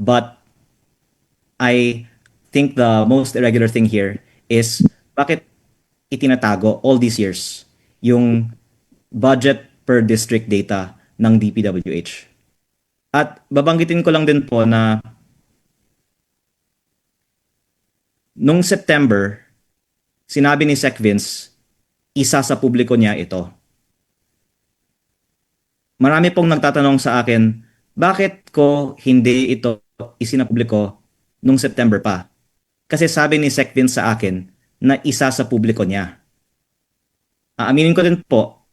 But I think the most irregular thing here is bakit itinatago all these years yung budget per district data ng DPWH. At babanggitin ko lang din po na nung September, sinabi ni Sec Vince, isa sa publiko niya ito. Marami pong nagtatanong sa akin, bakit ko hindi ito isinapubliko nung September pa? Kasi sabi ni Sec Vince sa akin na isa sa publiko niya. Aaminin ko din po,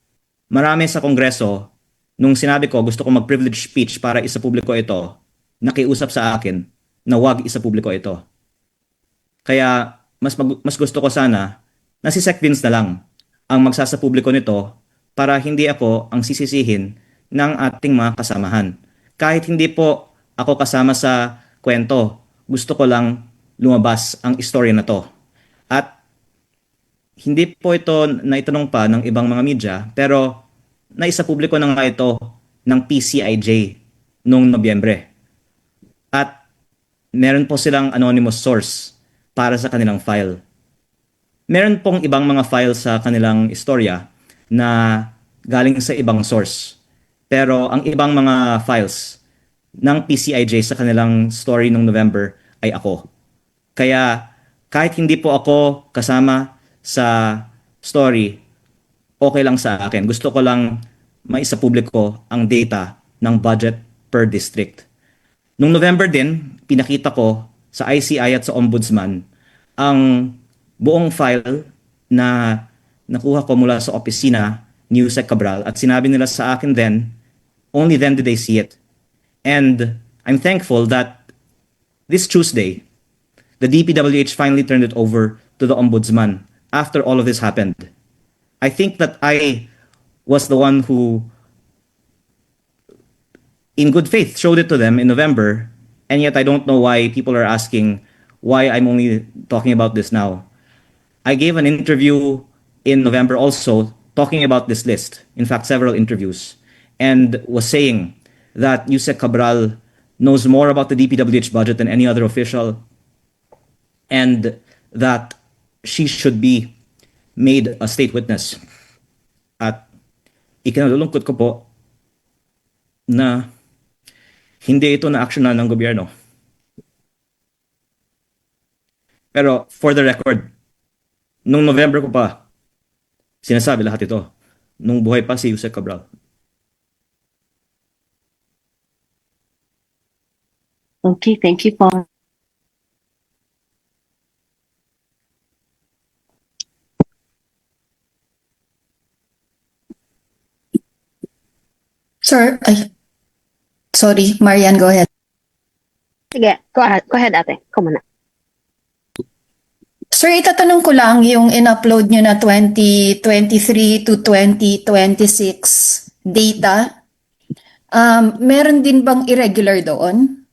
marami sa Kongreso, nung sinabi ko gusto ko mag-privilege speech para isapubliko ito, nakiusap sa akin na wag isapubliko ito. Kaya mas gusto ko sana na si Sec Vince na lang ang magsasapubliko nito para hindi ako ang sisisihin ng ating mga kasamahan. Kahit hindi po ako kasama sa kwento, gusto ko lang lumabas ang istorya na to. At hindi po ito naitanong pa ng ibang mga media, pero naisapubliko na nga ito ng PCIJ noong Nobyembre. At meron po silang anonymous source para sa kanilang file. Meron pong ibang mga files sa kanilang istorya na galing sa ibang source. Pero ang ibang mga files ng PCIJ sa kanilang story noong November ay ako. Kaya kahit hindi po ako kasama sa story, okay lang sa akin. Gusto ko lang maisapubliko ang data ng budget per district. Noong November din, pinakita ko sa ICI at sa Ombudsman ang buong file na nakuha ko mula sa opisina ni Yusek Cabral at sinabi nila sa akin then, only then did they see it. And I'm thankful that this Tuesday, the DPWH finally turned it over to the Ombudsman after all of this happened. I think that I was the one who, in good faith, showed it to them in November, and yet I don't know why people are asking why I'm only talking about this now. I gave an interview in November also talking about this list, in fact, several interviews, and was saying that Yusek Cabral knows more about the DPWH budget than any other official, and that she should be made a state witness. At ikinalulungkot ko po na hindi ito na-actionan ng gobyerno. Pero for the record, nung November ko pa, sinasabi lahat ito. Nung buhay pa si Yusek Cabral. Okay, thank you po. Sir, ay, sorry, Marian, go ahead. Sige, go ahead ate. Come on na. Sir, itatanong ko lang yung in-upload nyo na 2023 to 2026 data. Meron din bang irregular doon?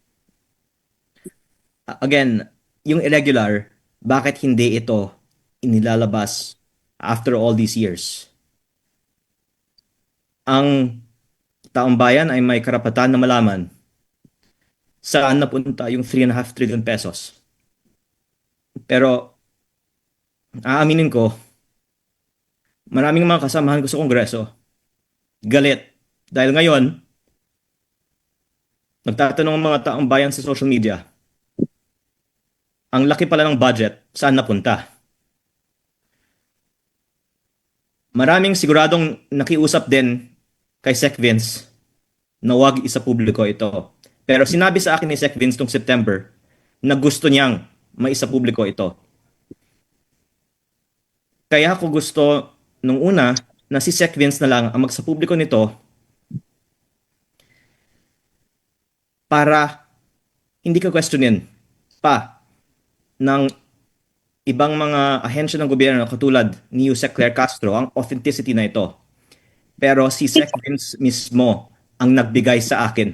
Again, yung irregular, bakit hindi ito inilalabas after all these years? Ang taong bayan ay may karapatan na malaman saan napunta yung 3.5 trillion pesos. Pero aaminin ko, maraming mga kasamahan ko sa Kongreso galit dahil ngayon nagtatanong ang mga taong bayan sa social media, ang laki pala ng budget, saan napunta? Maraming siguradong nakiusap din kay Sec Vince na wag isapubliko ito. Pero sinabi sa akin ni Sec Vince noong September na gusto niyang maisapubliko ito. Kaya ako gusto nung una na si Sec Vince na lang ang magsapubliko nito para hindi ka questionin pa ng ibang mga ahensya ng gobyerno katulad ni Yusek Claire Castro ang authenticity na ito. Pero si Sec Vince mismo ang nagbigay sa akin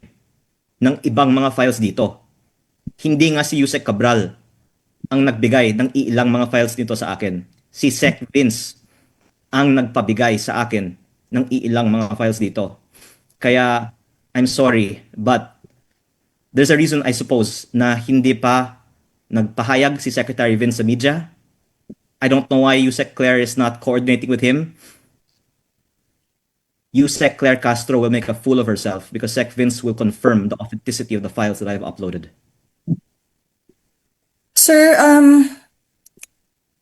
ng ibang mga files dito. Hindi nga si Yusek Cabral ang nagbigay ng ilang mga files dito sa akin. Si Sec Vince ang nagpabigay sa akin ng ilang mga files dito. Kaya I'm sorry, but There's a reason, I suppose, na hindi pa nagpahayag si Secretary Vince sa media. I don't know why Yusek Claire is not coordinating with him. Yusek Claire Castro will make a fool of herself because Sec Vince will confirm the authenticity of the files that I've uploaded. Sir,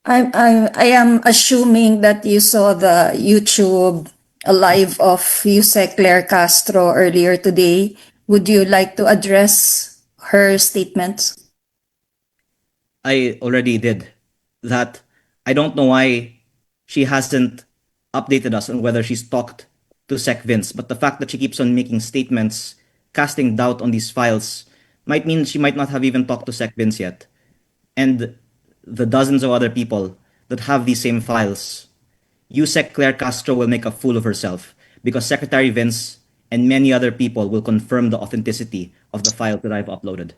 I am assuming that you saw the YouTube live of Yusek Claire Castro earlier today. Would you like to address her statements? I already did that. I don't know why she hasn't updated us on whether she's talked to Sec Vince, but the fact that she keeps on making statements, casting doubt on these files, might mean she might not have even talked to Sec Vince yet. And the dozens of other people that have these same files, Yusek Claire Castro will make a fool of herself because Secretary Vince and many other people will confirm the authenticity of the files that I've uploaded.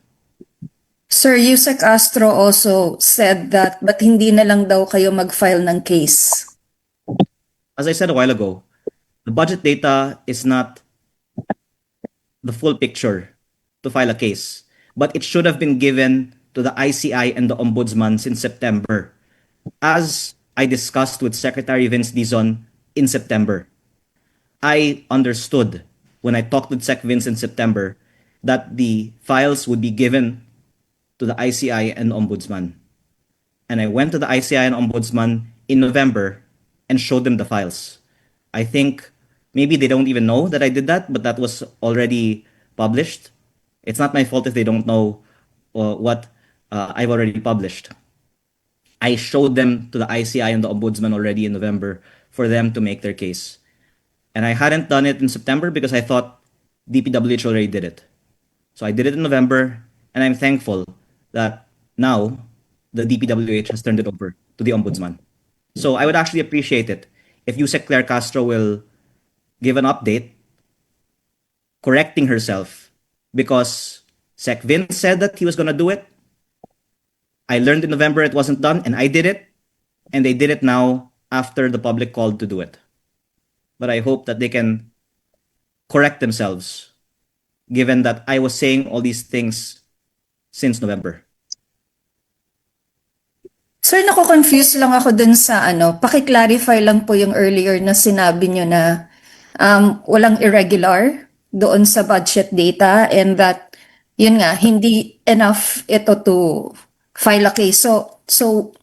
Sir, Yusek Castro also said that but hindi na lang daw kayo mag-file ng case. As I said a while ago, the budget data is not the full picture to file a case, but it should have been given to the ICI and the Ombudsman since September, as I discussed with Secretary Vince Dizon in September. I understood when I talked with Sec Vince in September that the files would be given to the ICI and Ombudsman. And I went to the ICI and Ombudsman in November and showed them the files. I think maybe they don't even know that I did that, but that was already published. It's not my fault if they don't know what I've already published. I showed them to the ICI and the Ombudsman already in November for them to make their case. And I hadn't done it in September because I thought DPWH already did it. So I did it in November, and I'm thankful that now the DPWH has turned it over to the Ombudsman. So I would actually appreciate it if Yusek Claire Castro will give an update correcting herself because Sec Vince said that he was going to do it. I learned in November it wasn't done, and I did it. And they did it now after the public called to do it. But I hope that they can correct themselves, given that I was saying all these things since November. Sir, nako-confuse lang ako dun sa paki-clarify lang po yung earlier na sinabi nyo na walang irregular doon sa budget data and that, yun nga, hindi enough ito to file a case. So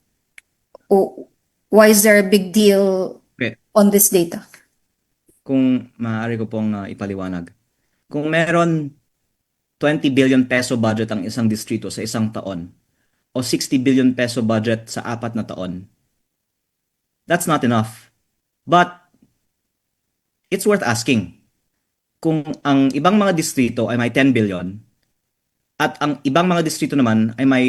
why is there a big deal Okay. on this data? Kung maaari ko pong ipaliwanag. Kung meron 20 billion peso budget ang isang distrito sa isang taon o 60 billion peso budget sa 4 na taon, that's not enough. But it's worth asking. Kung ang ibang mga distrito ay may 10 billion at ang ibang mga distrito naman ay may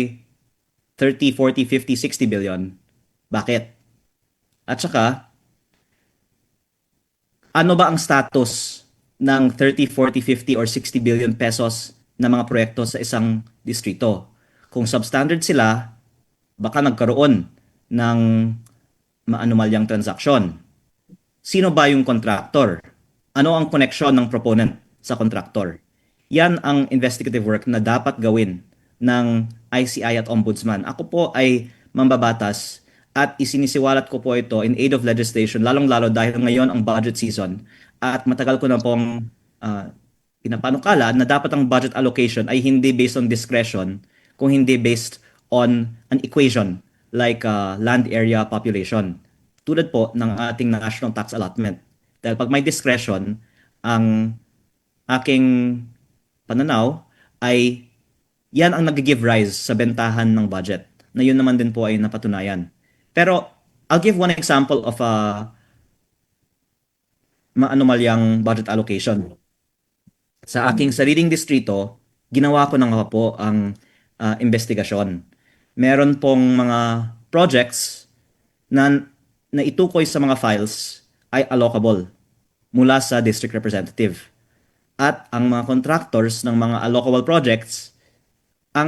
30, 40, 50, 60 billion, bakit? At saka, ano ba ang status ng 30, 40, 50, or 60 billion pesos na mga proyekto sa isang distrito? Kung substandard sila, baka nagkaroon ng maanumalyang transaksyon. Sino ba yung contractor? Ano ang koneksyon ng proponent sa contractor? Yan ang investigative work na dapat gawin ng ICI at Ombudsman. Ako po ay mambabatas at isinisiwalat ko po ito in aid of legislation, lalong-lalo dahil ngayon ang budget season at matagal ko na pong pinapanukala na dapat ang budget allocation ay hindi based on discretion, kung hindi based on an equation like land area population. Tulad po ng ating national tax allotment. Dahil pag may discretion, ang aking pananaw ay yan ang nag-give rise sa bentahan ng budget na yun naman din po ay napatunayan. Pero I'll give one example of a maanumalyang budget allocation. Sa aking sariling distrito, ginawa ko na nga po ang investigasyon. Meron pong mga projects na itukoy sa mga files ay allocable mula sa district representative. At ang mga contractors ng mga allocable projects,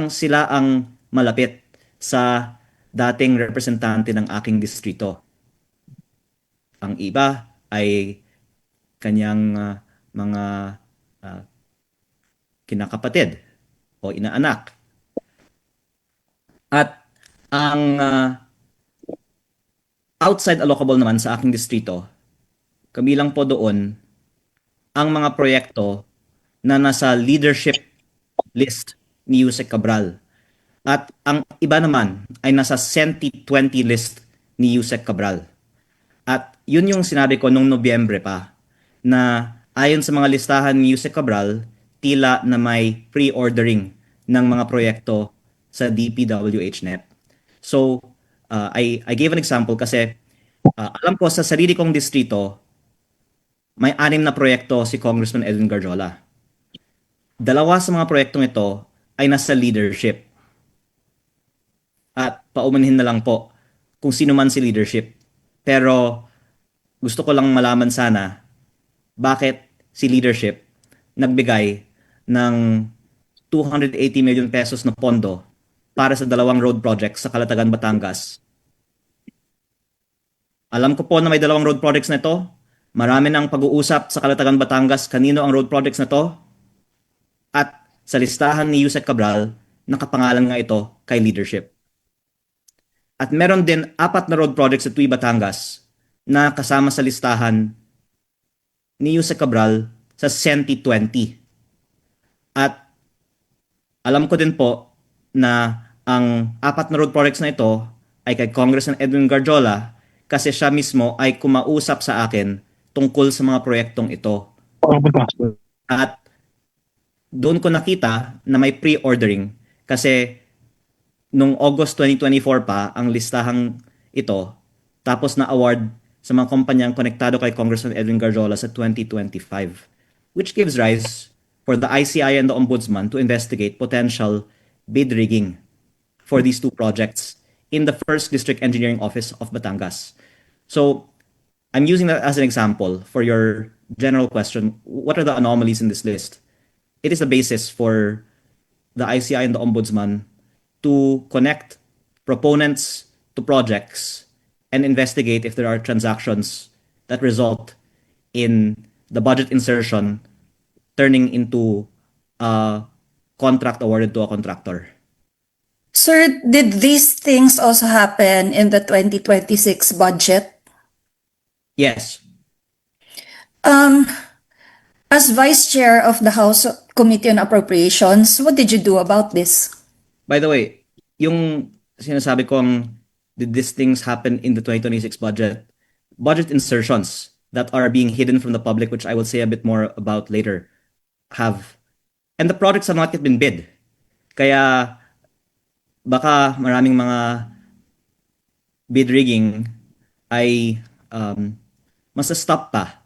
sila ang malapit sa dating representante ng aking distrito. Ang iba ay kanyang mga kinakapatid. o inaanak. At ang outside allocable naman sa aking distrito, kabilang po doon ang mga proyekto na nasa leadership list ni Yusek Cabral. At ang iba naman ay nasa Senti 20 list ni Yusek Cabral. At yun yung sinabi ko nung Nobyembre pa, na ayon sa mga listahan ni Yusek Cabral, tila na may pre-ordering ng mga proyekto sa DPWH-NEP. So, I gave an example kasi alam ko sa sarili kong distrito, may 6 na proyekto si Congressman Edwin Garjola. 2 sa mga proyektong ito ay nasa leadership. At paumanhin na lang po kung sino man si leadership. Pero gusto ko lang malaman sana bakit si leadership nagbigay ng 280 million pesos na pondo para sa 2 road projects sa Calatagan, Batangas. Alam ko po na may 2 road projects na ito. Marami nang pag-uusap sa Calatagan, Batangas kanino ang road projects na ito. At sa listahan ni Yusek Cabral, nakapangalan nga ito kay leadership. At meron din 4 na road projects sa Tuy, Batangas na kasama sa listahan ni Yusek Cabral sa Senti 20. At alam ko din po na ang 4 na road projects na ito ay kay Congressman Edwin Garjola kasi siya mismo ay kumausap sa akin tungkol sa mga proyektong ito. At doon ko nakita na may pre-ordering kasi nung August 2024 pa ang listahang ito tapos na award sa mga kumpanyang konektado kay Congressman Edwin Garjola sa 2025, which gives rise for the ICI and the Ombudsman to investigate potential bid rigging for these 2 projects in the 1st District Engineering Office of Batangas. So I'm using that as an example for your general question. What are the anomalies in this list? It is the basis for the ICI and the Ombudsman to connect proponents to projects and investigate if there are transactions that result in the budget insertion turning into a contract awarded to a contractor. Sir, did these things also happen in the 2026 budget? Yes. As Vice Chair of the House Committee on Appropriations, what did you do about this? By the way, yung sinasabi kong did these things happen in the 2026 budget insertions that are being hidden from the public, which I will say a bit more about later, have. And the projects have not yet been bid. Kaya baka maraming mga bid rigging ay masa-stop pa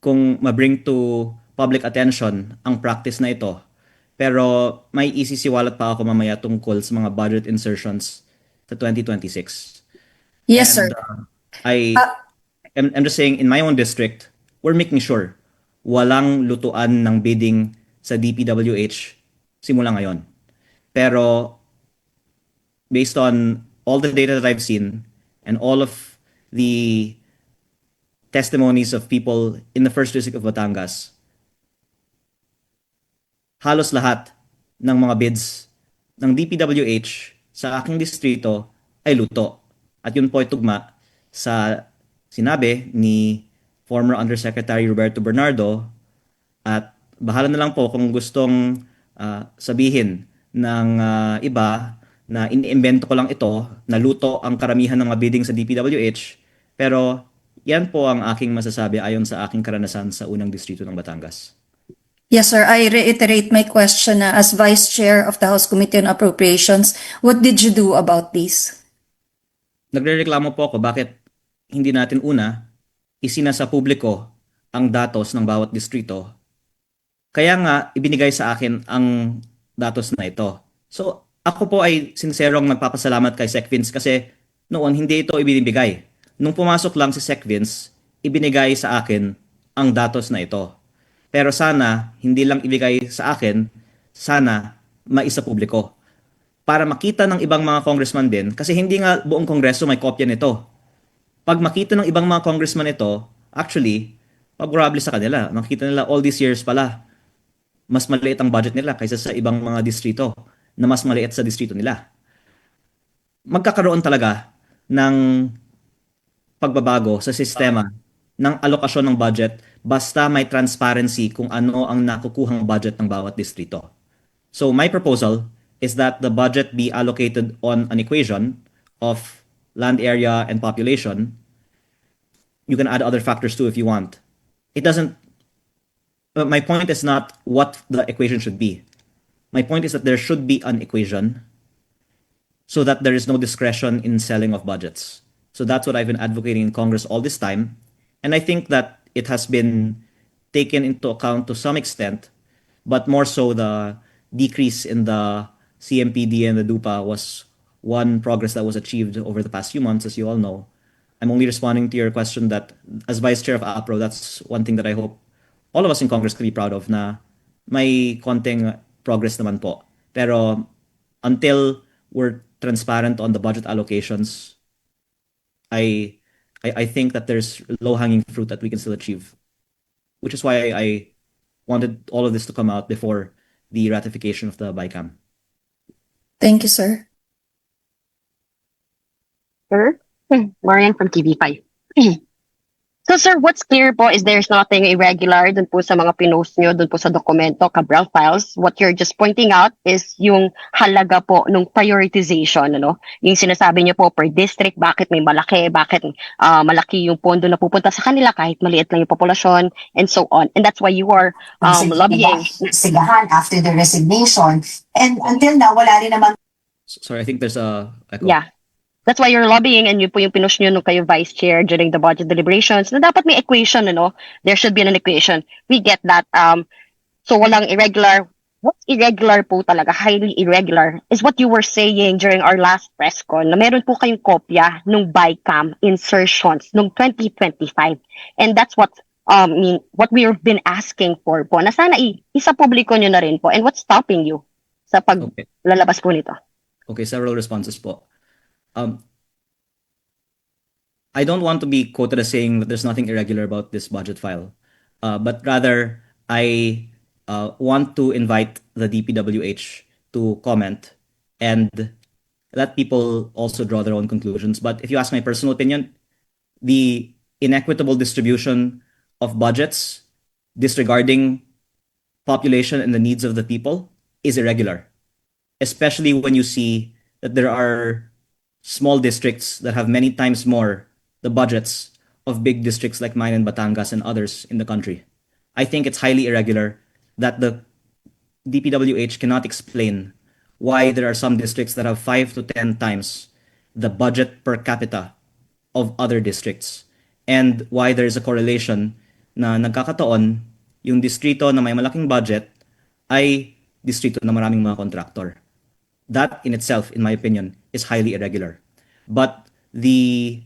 kung ma-bring to public attention ang practice na ito. Pero may isisiwalat pa ako mamaya tungkol sa mga budget insertions sa 2026. Yes, sir. I'm just saying, in my own district, we're making sure walang lutuan ng bidding sa DPWH simula ngayon. Pero based on all the data that I've seen and all of the testimonies of people in the 1st District of Batangas, halos lahat ng mga bids ng DPWH sa aking distrito ay luto. At yun po ay tugma sa sinabi ni former Undersecretary Roberto Bernardo, at bahala na lang po kung gustong sabihin ng iba na iniimbento ko lang ito, na luto ang karamihan ng mga bidding sa DPWH, pero yan po ang aking masasabi ayon sa aking karanasan sa unang distrito ng Batangas. Yes, sir. I reiterate my question as Vice Chair of the House Committee on Appropriations. What did you do about this? Nagrereklamo po ako bakit hindi natin isinasa publiko ang datos ng bawat distrito. Kaya nga ibinigay sa akin ang datos na ito. So ako po ay sinserong nagpapasalamat kay Sec Vince kasi noon hindi ito ibinibigay. Nung pumasok lang si Sec Vince, ibinigay sa akin ang datos na ito. Pero sana, hindi lang ibigay sa akin, sana maisa publiko. Para makita ng ibang mga congressman din, kasi hindi nga buong kongreso may kopya nito. Pag makita ng ibang mga congressman ito, actually, favorable sa kanila. Makita nila all these years pala. mas maliit ang budget nila kaysa sa ibang mga distrito na mas maliit sa distrito nila. Magkakaroon talaga ng pagbabago sa sistema ng alokasyon ng budget basta may transparency kung ano ang nakukuhang budget ng bawat distrito. So my proposal is that the budget be allocated on an equation of land area and population. You can add other factors too if you want. It doesn't, my point is not what the equation should be. My point is that there should be an equation so that there is no discretion in selling of budgets. So that's what I've been advocating in Congress all this time. And I think that it has been taken into account to some extent, but more so the decrease in the CMPD and the DUPA was one progress that was achieved over the past few months, as you all know. I'm only responding to your question that as Vice Chair of APRO, that's one thing that I hope all of us in Congress can be proud of na may konting progress naman po. Pero until we're transparent on the budget allocations, I think that there's low-hanging fruit that we can still achieve, which is why I wanted all of this to come out before the ratification of the BICAM. Thank you, sir. Sir? Marian from TV5. So sir, what's clear po is there's nothing irregular dun po sa mga pinost nyo, dun po sa dokumento, Cabral Files. What you're just pointing out is yung halaga po nung prioritization, ano? Yung sinasabi nyo po per district, bakit may malaki, bakit malaki yung pondo na pupunta sa kanila kahit maliit lang yung populasyon, and so on. And that's why you are lobbying. Sigahan after the resignation. And until now, wala rin naman. Sorry, I think there's a echo. Yeah. That's why you're lobbying, and yun po yung pinush nyo nung kayo vice chair during the budget deliberations na dapat may equation, ano? There should be an equation. We get that. So walang irregular. What's irregular po talaga, highly irregular, is what you were saying during our last press con na meron po kayong kopya nung BICAM insertions nung 2025. And that's what what we've been asking for po, na sana isa publiko nyo na rin po. And what's stopping you sa Okay. paglalabas po nito? Okay, several responses po. I don't want to be quoted as saying that there's nothing irregular about this budget file, but rather I want to invite the DPWH to comment and let people also draw their own conclusions. But if you ask my personal opinion, the inequitable distribution of budgets disregarding population and the needs of the people is irregular, especially when you see that there are small districts that have many times more the budgets of big districts like mine and Batangas and others in the country. I think it's highly irregular that the DPWH cannot explain why there are some districts that have 5 to 10 times the budget per capita of other districts, and why there is a correlation na nagkakataon yung distrito na may malaking budget ay distrito na maraming mga kontraktor. That in itself, in my opinion, is highly irregular. But the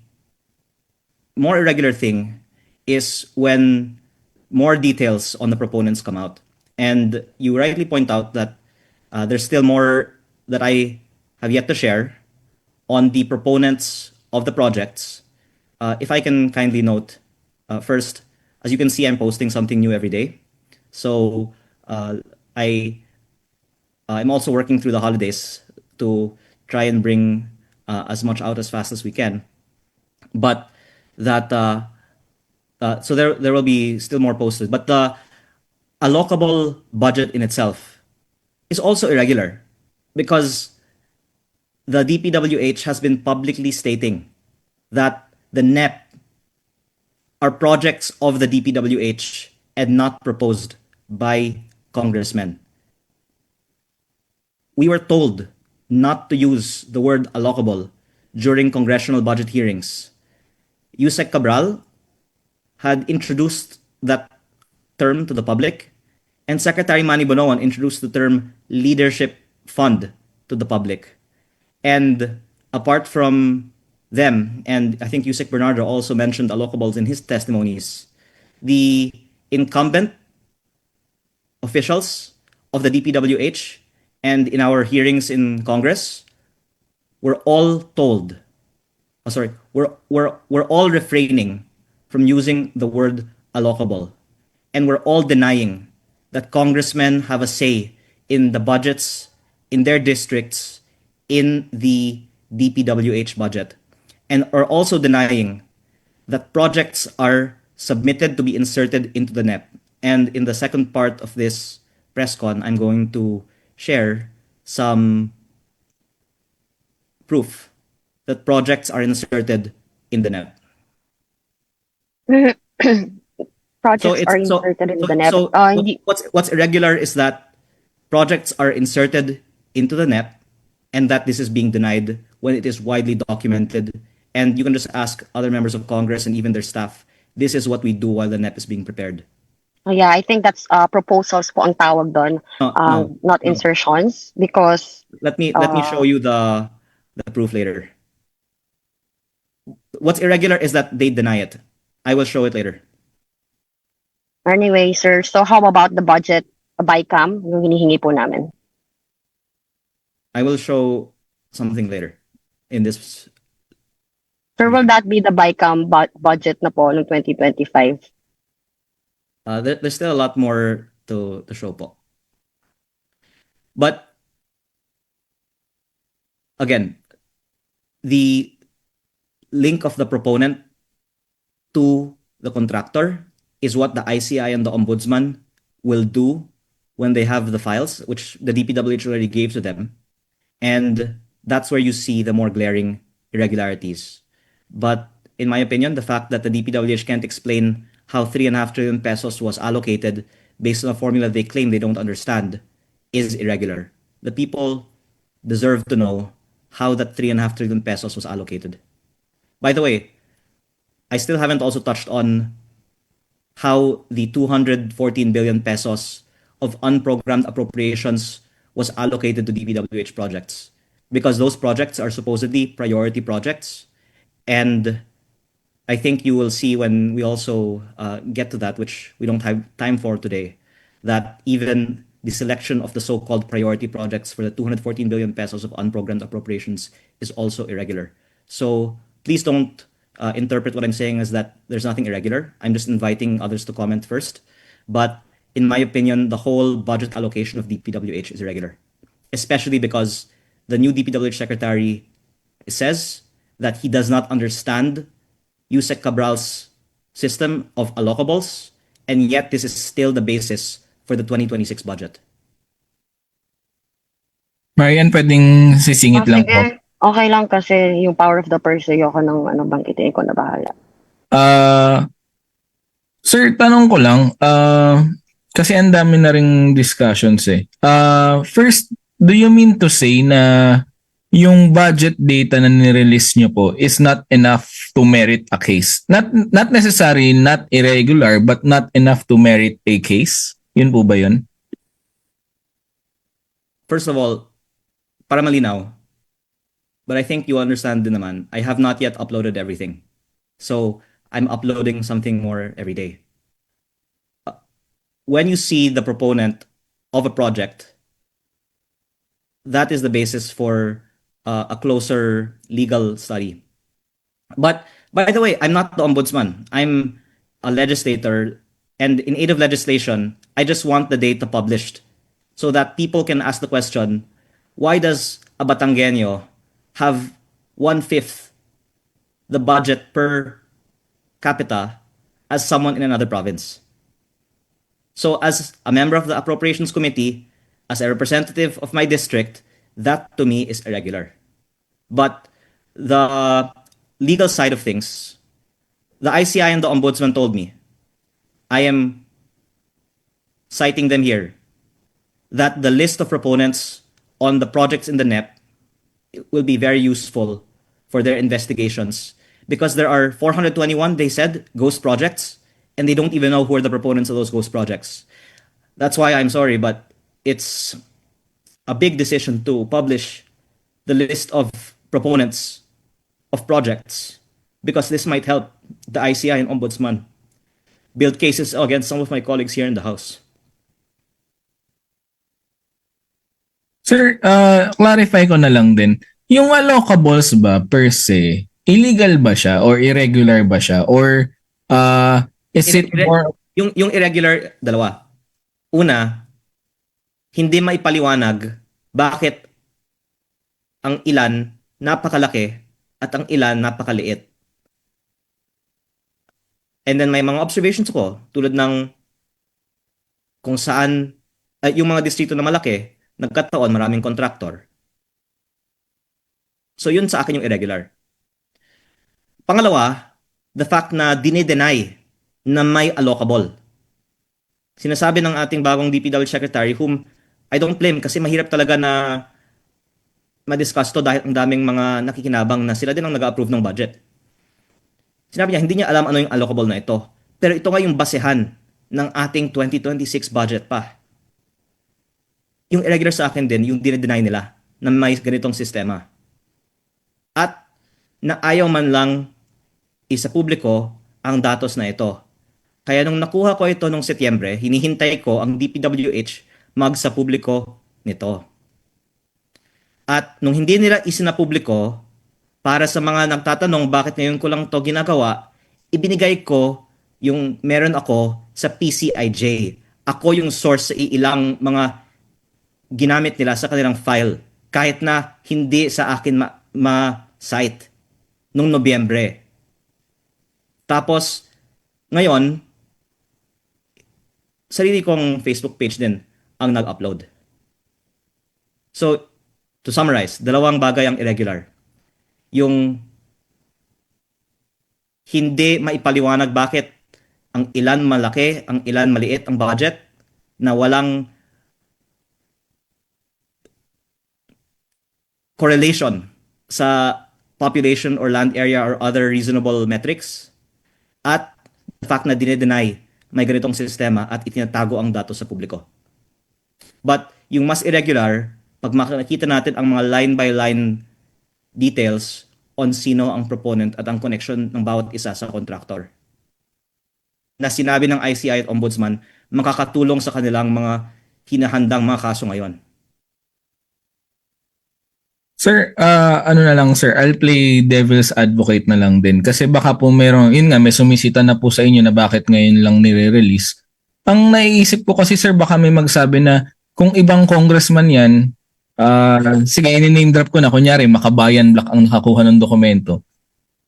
more irregular thing is when more details on the proponents come out. And you rightly point out that there's still more that I have yet to share on the proponents of the projects. If I can kindly note, first, as you can see, I'm posting something new every day. So I'm also working through the holidays to try and bring as much out as fast as we can. But that so there will be still more posted. But the allocable budget in itself is also irregular because the DPWH has been publicly stating that the NEP are projects of the DPWH and not proposed by congressmen. We were told not to use the word allocable during congressional budget hearings. Yusek Cabral had introduced that term to the public, and Secretary Manny Bonoan introduced the term leadership fund to the public. And apart from them, and I think Yusek Bernardo also mentioned allocables in his testimonies, the incumbent officials of the DPWH and in our hearings in Congress were all told, we're all refraining from using the word allocable. And we're all denying that congressmen have a say in the budgets in their districts in the DPWH budget, and are also denying that projects are submitted to be inserted into the NEP. And in the second part of this press con, I'm going to share some proof that projects are inserted in the NEP. Projects are inserted in the NEP. What's irregular is that projects are inserted into the NEP and that this is being denied when it is widely documented. And you can just ask other members of Congress and even their staff, this is what we do while the NEP is being prepared. Yeah, I think that's proposals po ang tawag doon, not no. insertions, because Let me show you the proof later. What's irregular is that they deny it. I will show it later. anyway, sir, so how about the budget BICAM, yung hinihingi po namin? I will show something later in this. Sir, will that be the BICAM budget na po noong 2025? There's still a lot more to show po. But again, the link of the proponent to the contractor is what the ICI and the ombudsman will do when they have the files, which the DPWH already gave to them. And that's where you see the more glaring irregularities. But in my opinion, the fact that the DPWH can't explain how 3.5 trillion pesos was allocated based on a formula they claim they don't understand is irregular. The people deserve to know how that 3.5 trillion pesos was allocated. By the way, I still haven't also touched on how the 214 billion pesos of unprogrammed appropriations was allocated to DPWH projects, because those projects are supposedly priority projects. And I think you will see when we also get to that, which we don't have time for today, that even the selection of the so-called priority projects for the 214 billion pesos of unprogrammed appropriations is also irregular. So please don't interpret what I'm saying as that there's nothing irregular. I'm just inviting others to comment first. But in my opinion, the whole budget allocation of DPWH is irregular, especially because the new DPWH secretary says that he does not understand Yusek Cabral's system of allocables, and yet this is still the basis for the 2026 budget. Marian, pwedeng sisingit lang po. Sige. Okay lang kasi yung power of the purse, ayoko nang bangkitin ko na bahala. Sir, tanong ko lang, kasi ang dami na ring discussions eh. First, do you mean to say na yung budget data na nirelease nyo po is not enough to merit a case? Not necessarily not irregular, but not enough to merit a case? Yun po ba yun? First of all, para malinaw, but I think you understand din naman, I have not yet uploaded everything. So I'm uploading something more every day. When you see the proponent of a project, that is the basis for a closer legal study. But by the way, I'm not the ombudsman. I'm a legislator, and in aid of legislation, I just want the data published so that people can ask the question, why does a Batangueño have 1/5 the budget per capita as someone in another province? So as a member of the Appropriations Committee, as a representative of my district, that to me is irregular. But the legal side of things, the ICI and the Ombudsman told me, I am citing them here, that the list of proponents on the projects in the NEP will be very useful for their investigations, because there are 421, they said, ghost projects, and they don't even know who are the proponents of those ghost projects. That's why I'm sorry, but it's a big decision to publish the list of proponents of projects, because this might help the ICI and Ombudsman build cases against some of my colleagues here in the House. Sir, clarify ko na lang din. Yung allocables ba per se, illegal ba siya or irregular ba siya? Or is it more... Yung irregular, dalawa. Una, hindi maipaliwanag bakit ang ilan napakalaki at ang ilan napakaliit. And then may mga observations ko tulad ng kung saan yung mga distrito na malaki, nagkataon maraming contractor. So yun sa akin yung irregular. Pangalawa, the fact na dinideny na may allocable. Sinasabi ng ating bagong DPW Secretary, whom I don't blame kasi mahirap talaga na ma-discuss to dahil ang daming mga nakikinabang na sila din ang nag-approve ng budget. Sinabi niya, hindi niya alam ano yung allocable na ito. Pero ito nga yung basehan ng ating 2026 budget pa. Yung irregular sa akin din, yung dinideny nila na may ganitong sistema. At na ayaw man lang isa publiko ang datos na ito. Kaya nung nakuha ko ito nung Setyembre, hinihintay ko ang DPWH magsa publiko nito. At nung hindi nila isinapubliko, para sa mga nagtatanong bakit ngayon ko lang to ginagawa, ibinigay ko yung meron ako sa PCIJ. Ako yung source sa ilang mga ginamit nila sa kanilang file kahit na hindi sa akin ma-cite nung Nobyembre. Tapos, ngayon, sarili kong Facebook page din ang nag-upload. So, to summarize, dalawang bagay ang irregular. Yung hindi maipaliwanag bakit ang ilan malaki, ang ilan maliit ang budget na walang correlation sa population or land area or other reasonable metrics at the fact na dinedeny may ganitong sistema at itinatago ang datos sa publiko. But yung mas irregular, pag makikita natin ang mga line-by-line details on sino ang proponent at ang connection ng bawat isa sa contractor. Na sinabi ng ICI at Ombudsman, makakatulong sa kanilang mga hinahandang mga kaso ngayon. Sir, ano na lang sir, I'll play devil's advocate na lang din kasi baka po meron, yun nga, may sumisita na po sa inyo na bakit ngayon lang nire-release. Ang naiisip ko kasi sir, baka may magsabi na kung ibang congressman yan, sige, name drop ko na, kunyari, Makabayan Black ang nakakuha ng dokumento.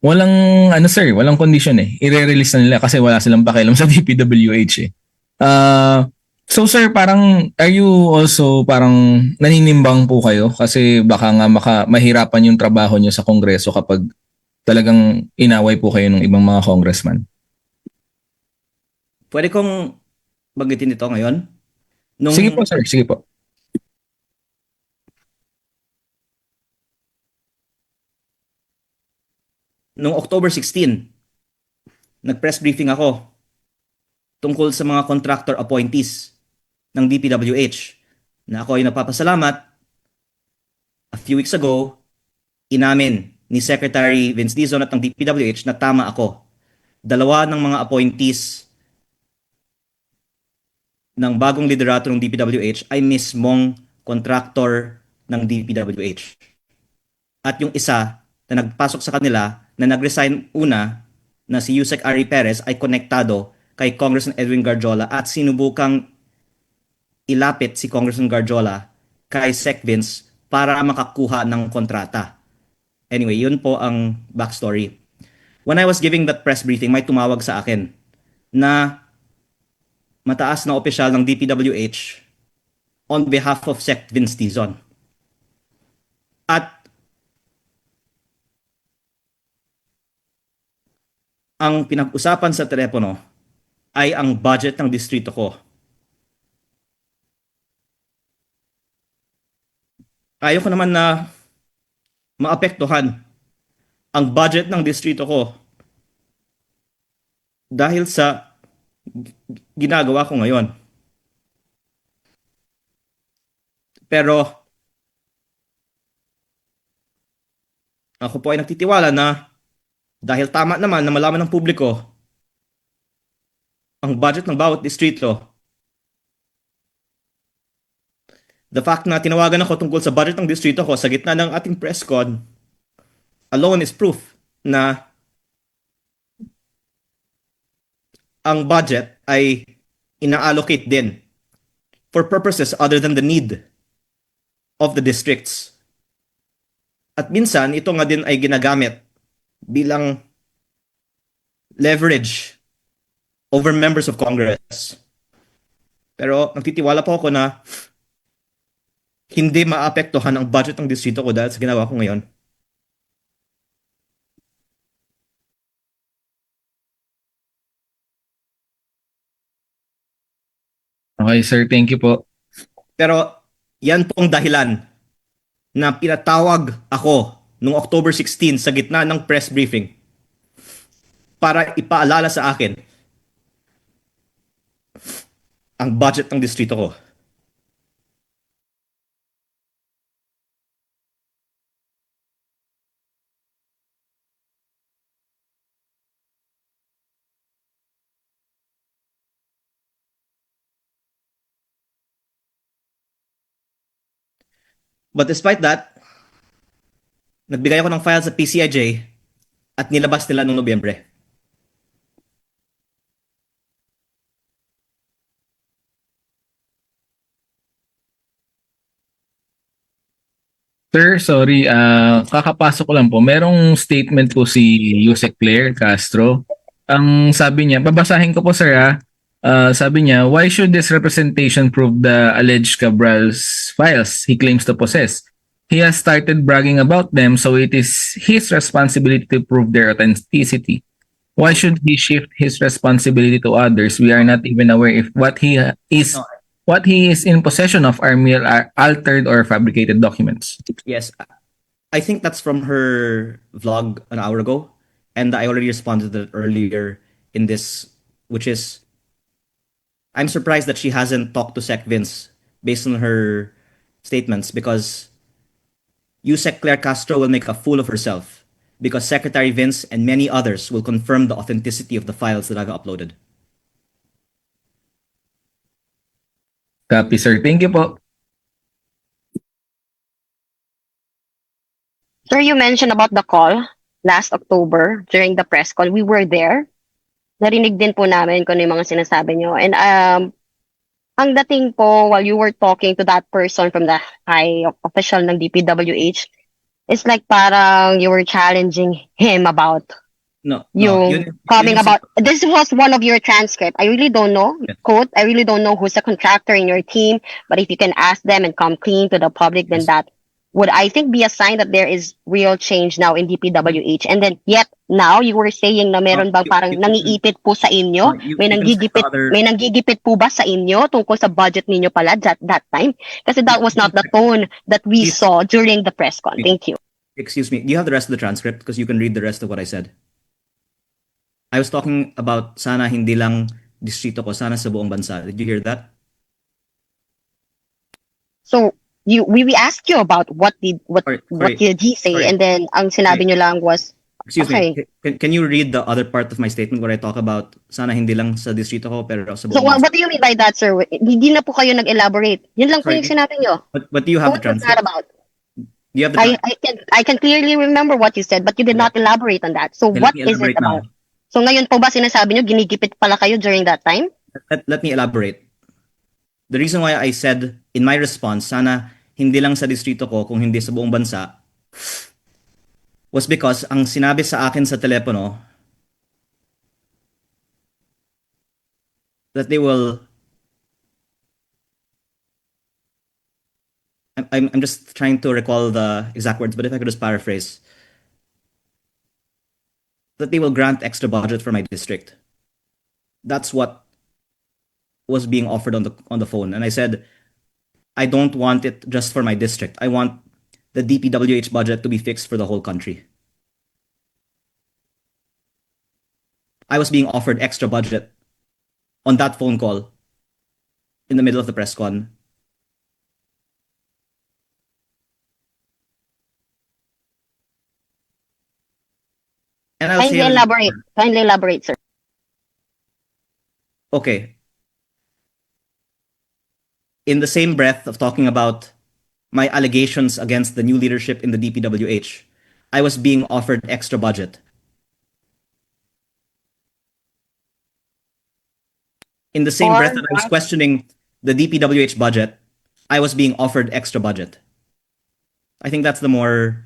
Walang, ano sir, walang condition eh. I-release na nila kasi wala silang pakialam sa DPWH eh. So sir, parang are you also parang naninimbang po kayo kasi baka nga mahirapan yung trabaho niyo sa Kongreso kapag talagang inaway po kayo ng ibang mga congressman? Pwede kong banggitin ito ngayon? Sige po sir, sige po. Noong October 16, nag-press briefing ako tungkol sa mga contractor appointees ng DPWH na ako ay napapasalamat. A few weeks ago, inamin ni Secretary Vince Dizon at ng DPWH na tama ako. Dalawa ng mga appointees ng bagong liderato ng DPWH ay mismong contractor ng DPWH. At yung isa na nagpasok sa kanila na nag-resign una na si Yusek Ari Perez ay konektado kay Congressman Edwin Garjola at sinubukang ilapit si Congressman Garjola kay Sec Vince para makakuha ng kontrata. Anyway, yun po ang backstory. When I was giving that press briefing, may tumawag sa akin na mataas na opisyal ng DPWH on behalf of Sec Vince Dizon. At ang pinag-usapan sa telepono ay ang budget ng distrito ko. Ayaw ko naman na maapektuhan ang budget ng distrito ko dahil sa ginagawa ko ngayon. Pero ako po ay nagtitiwala na dahil tama naman na malaman ng publiko ang budget ng bawat distrito, the fact na tinawagan ako tungkol sa budget ng distrito ko sa gitna ng ating press con alone is proof na ang budget ay ina-allocate din for purposes other than the need of the districts. At minsan, ito nga din ay ginagamit bilang leverage over members of Congress. Pero nagtitiwala po ako na hindi maapektuhan ang budget ng distrito ko dahil sa ginawa ko ngayon. Okay, sir. Thank you po. Pero yan pong dahilan na pinatawag ako noong October 16 sa gitna ng press briefing para ipaalala sa akin ang budget ng distrito ko. But despite that, nagbigay ako ng file sa PCIJ at nilabas nila noong Nobyembre. Sir, sorry, kakapasok ko lang po. Merong statement po si Yusek Claire Castro. Ang sabi niya, babasahin ko po sir sabi niya, why should this representation prove the alleged Cabral's files he claims to possess? He has started bragging about them, so it is his responsibility to prove their authenticity. Why should he shift his responsibility to others? We are not even aware if what he is in possession of are mere altered or fabricated documents. Yes, I think that's from her vlog an hour ago, and I already responded to that earlier in this, which is, I'm surprised that she hasn't talked to Sec Vince based on her statements, because Yusek Claire Castro will make a fool of herself because Secretary Vince and many others will confirm the authenticity of the files that I've uploaded. Copy, sir. Thank you po. Sir, you mentioned about the call last October during the press call. We were there. Narinig din po namin kung ano yung mga sinasabi nyo. And ang dating po, while you were talking to that person from the high official ng DPWH, it's like parang you were challenging him about No, yung coming about. This was one of your transcript. I really don't know, Yeah. quote, I really don't know who's the contractor in your team, but if you can ask them and come clean to the public, then Yes. that would, I think, be a sign that there is real change now in DPWH. And then, yet, now, you were saying na meron bang parang nangiipit po sa inyo? May nanggigipit po ba sa inyo tungkol sa budget ninyo pala that time? Kasi that was not the tone that we Please. saw during the press con. Thank you. Excuse me, do you have the rest of the transcript? Because you can read the rest of what I said. I was talking about sana hindi lang distrito ko, sana sa buong bansa. Did you hear that? So, we asked you about what Sorry. did he say, Sorry. and then ang sinabi nyo lang was, Excuse Okay. me, can you read the other part of my statement where I talk about sana hindi lang sa distrito ko pero sa so buong what, bansa? what do you mean by that, sir? Hindi na po kayo nag-elaborate. Yun lang po Sorry. yung sinabi nyo. But do you have What the was that transcript? about? Do you have the transcript? I can clearly remember what you said, but you did not elaborate on that. So Okay, what let me is it elaborate now. about? So ngayon po ba sinasabi nyo, ginigipit pala kayo during that time? Let me elaborate. The reason why I said in my response, sana hindi lang sa distrito ko kung hindi sa buong bansa, was because ang sinabi sa akin sa telepono that they will I'm just trying to recall the exact words, but if I could just paraphrase, that they will grant extra budget for my district. That's what was being offered on the phone, and I said I don't want it just for my district. I want the DPWH budget to be fixed for the whole country. I was being offered extra budget on that phone call in the middle of the press con. And I'll say Kindly elaborate, sir. okay. In the same breath of talking about my allegations against the new leadership in the DPWH, I was being offered extra budget. In the same Or breath that I was what? questioning the DPWH budget, I was being offered extra budget. I think that's the more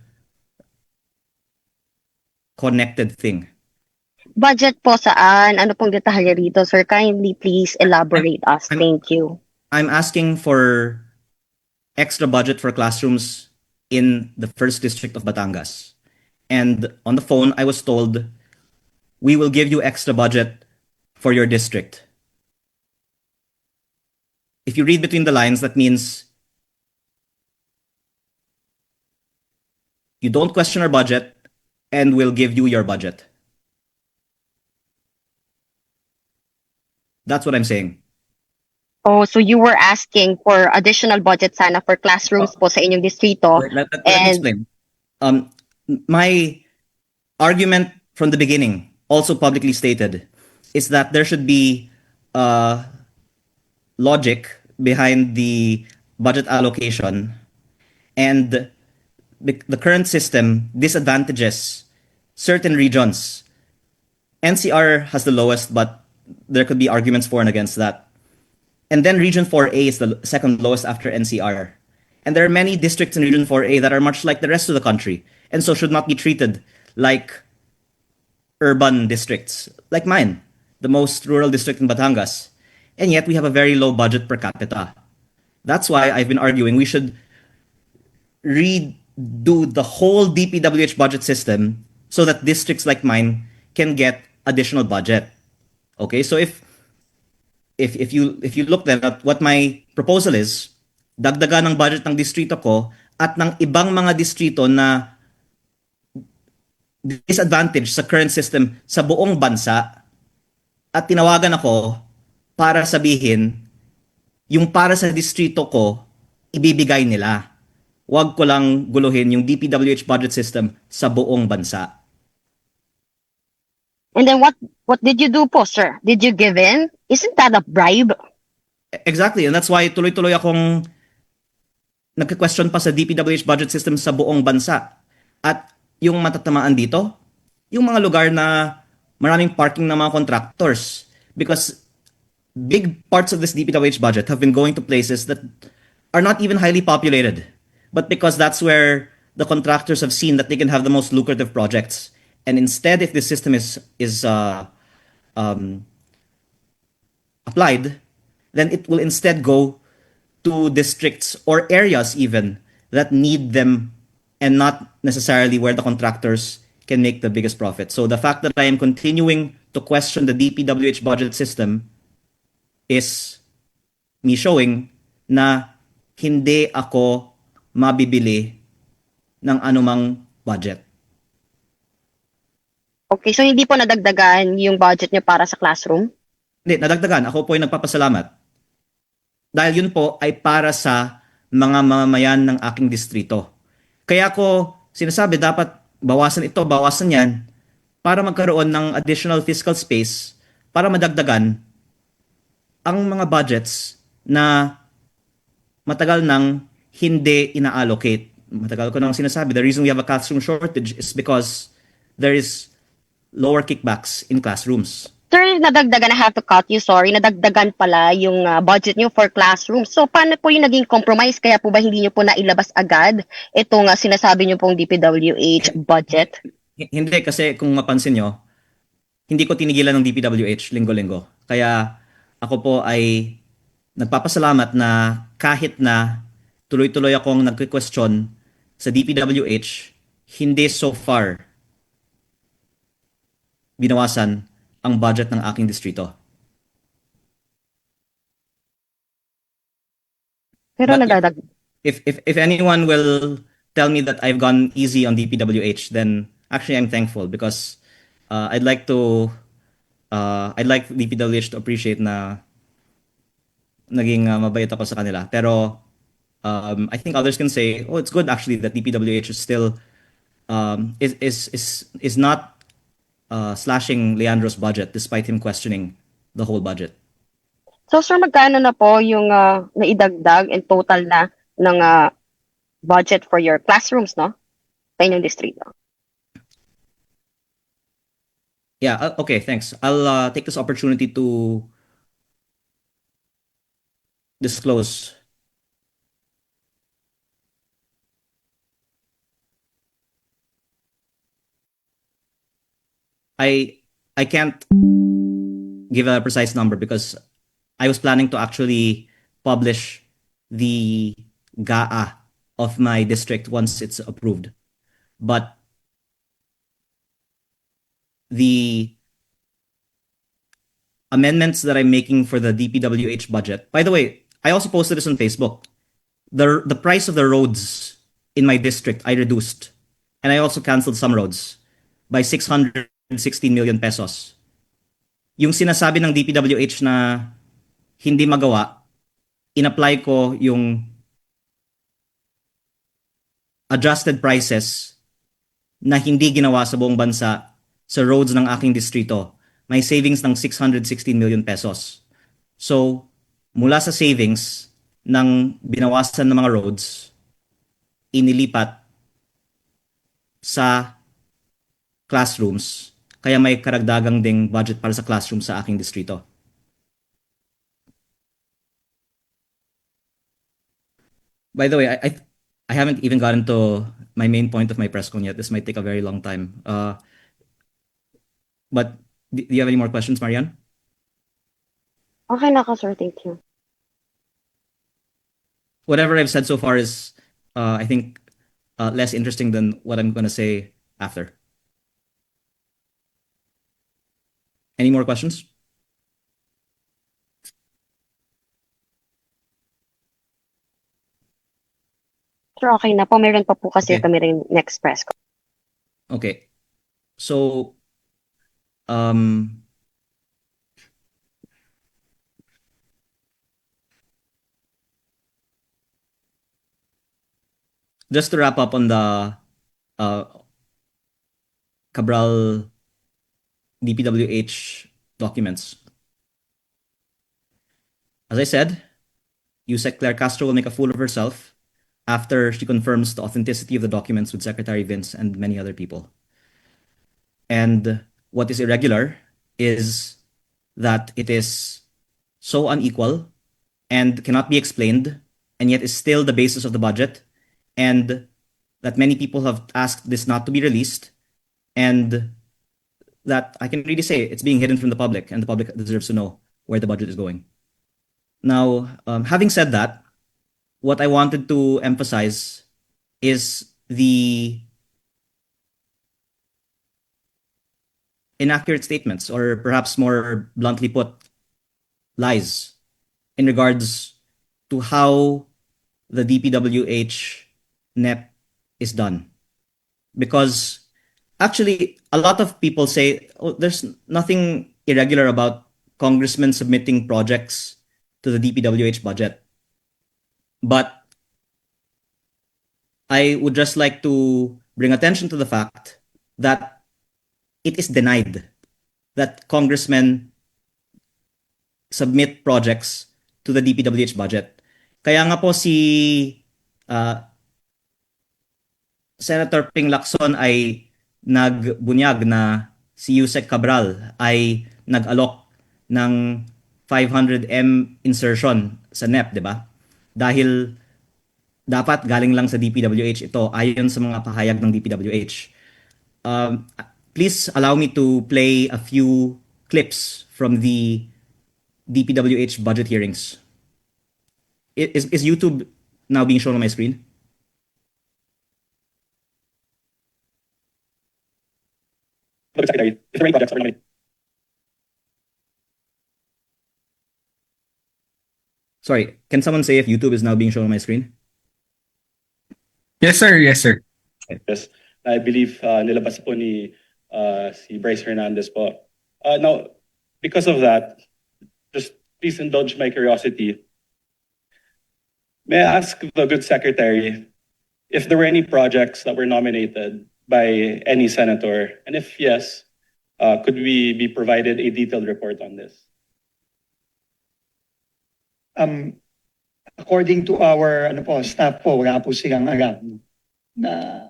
connected thing. Budget po saan? Ano pong detalye rito, sir? Kindly please elaborate us. I'm- Thank you. I'm asking for extra budget for classrooms in the first district of Batangas. And on the phone, I was told, we will give you extra budget for your district. If you read between the lines, that means you don't question our budget and we'll give you your budget. That's what I'm saying. Oh, so you were asking for additional budget sana for classrooms po sa inyong distrito. Let me And explain. My argument from the beginning, also publicly stated, is that there should be logic behind the budget allocation, and the current system disadvantages certain regions. NCR has the lowest, but there could be arguments for and against that. And then Region 4A is the second lowest after NCR. And there are many districts in Region 4A that are much like the rest of the country, and so should not be treated like urban districts, like mine, the most rural district in Batangas. And yet we have a very low budget per capita. That's why I've been arguing we should redo the whole DPWH budget system so that districts like mine can get additional budget. Okay, so if you look then at what my proposal is, dagdagan ng budget ng distrito ko at ng ibang mga distrito na disadvantage sa current system sa buong bansa, at tinawagan ako para sabihin yung para sa distrito ko ibibigay nila. Huwag ko lang guluhin yung DPWH budget system sa buong bansa. and then what did you do po, sir? Did you give in? Isn't that a bribe? Exactly, and that's why tuloy-tuloy akong nagka-question pa sa DPWH budget system sa buong bansa. At yung matatamaan dito, yung mga lugar na maraming parking ng mga contractors. Because big parts of this DPWH budget have been going to places that are not even highly populated. But because that's where the contractors have seen that they can have the most lucrative projects. And instead, if this system is applied, then it will instead go to districts or areas even that need them, and not necessarily where the contractors can make the biggest profit. So the fact that I am continuing to question the DPWH budget system is me showing na hindi ako mabibili ng anumang budget. Okay, so hindi po nadagdagan yung budget niyo para sa classroom? Hindi, nadagdagan. Ako po ay nagpapasalamat. Dahil yun po ay para sa mga mamamayan ng aking distrito. Kaya ko sinasabi dapat bawasan ito, bawasan yan, para magkaroon ng additional fiscal space para madagdagan ang mga budgets na matagal nang hindi ina-allocate. Matagal ko nang sinasabi, the reason we have a classroom shortage is because there is lower kickbacks in classrooms. Sir, nadagdagan, I have to cut you, sorry, nadagdagan pala yung budget nyo for classroom. So, paano po yung naging compromise? Kaya po ba hindi nyo po nailabas agad itong sinasabi nyo pong DPWH budget? Hindi, kasi kung mapansin nyo, hindi ko tinigilan ng DPWH linggo-linggo. Kaya ako po ay nagpapasalamat na kahit na tuloy-tuloy akong nagque-question sa DPWH, hindi so far binawasan ang budget ng aking distrito. Pero But nadadag. if anyone will tell me that I've gone easy on DPWH, then actually I'm thankful, because I'd like DPWH to appreciate na naging mabait ako sa kanila. Pero I think others can say, oh, it's good actually that DPWH is still is not slashing Leandro's budget despite him questioning the whole budget. So, sir, magkano na po yung naidagdag in total na ng budget for your classrooms, no? Sa inyong distrito. Yeah, okay, thanks. I'll take this opportunity to disclose. I I can't give a precise number because I was planning to actually publish the GAA of my district once it's approved. But the amendments that I'm making for the DPWH budget, by the way, I also posted this on Facebook. The price of the roads in my district I reduced, and I also canceled some roads by 616 million pesos. Yung sinasabi ng DPWH na hindi magawa, in-apply ko yung adjusted prices na hindi ginawa sa buong bansa sa roads ng aking distrito. May savings ng 616 million pesos. So, mula sa savings ng binawasan ng mga roads, inilipat sa classrooms. Kaya may karagdagang ding budget para sa classroom sa aking distrito. By the way, I haven't even gotten to my main point of my press con yet. This might take a very long time. But do you have any more questions, Marian? Okay na ka, sir. Thank you. Whatever I've said so far is, I think, less interesting than what I'm going to say after. Any more questions? Sir, okay na po. Meron pa po kasi Okay. kami rin next press con. Okay. So, um, just to wrap up on the Cabral DPWH documents. As I said, Yusek Claire Castro will make a fool of herself after she confirms the authenticity of the documents with Secretary Vince and many other people. And what is irregular is that it is so unequal and cannot be explained, and yet is still the basis of the budget, and that many people have asked this not to be released, and that I can really say it's being hidden from the public, and the public deserves to know where the budget is going. Now, having said that, what I wanted to emphasize is the inaccurate statements, or perhaps more bluntly put, lies in regards to how the DPWH NEP is done. Because actually, a lot of people say, oh, there's nothing irregular about congressmen submitting projects to the DPWH budget. But I would just like to bring attention to the fact that it is denied that congressmen submit projects to the DPWH budget. Kaya nga po si Senator Ping Lacson ay nagbunyag na si Yusek Cabral ay nag-alok ng 500M insertion sa NEP, di ba? Dahil dapat galing lang sa DPWH ito ayon sa mga pahayag ng DPWH. Please allow me to play a few clips from the DPWH budget hearings. Is YouTube now being shown on my screen? Public Secretary, is there any projects that were nominated? Sorry, can someone say if YouTube is now being shown on my screen? Yes, sir. Yes, sir. Yes, I believe nilabas po ni si Bryce Hernandez po. Now, because of that, just please indulge my curiosity. May I ask the good secretary if there were any projects that were nominated by any senator, and if yes, could we be provided a detailed report on this? According to our staff po, wala po silang alam na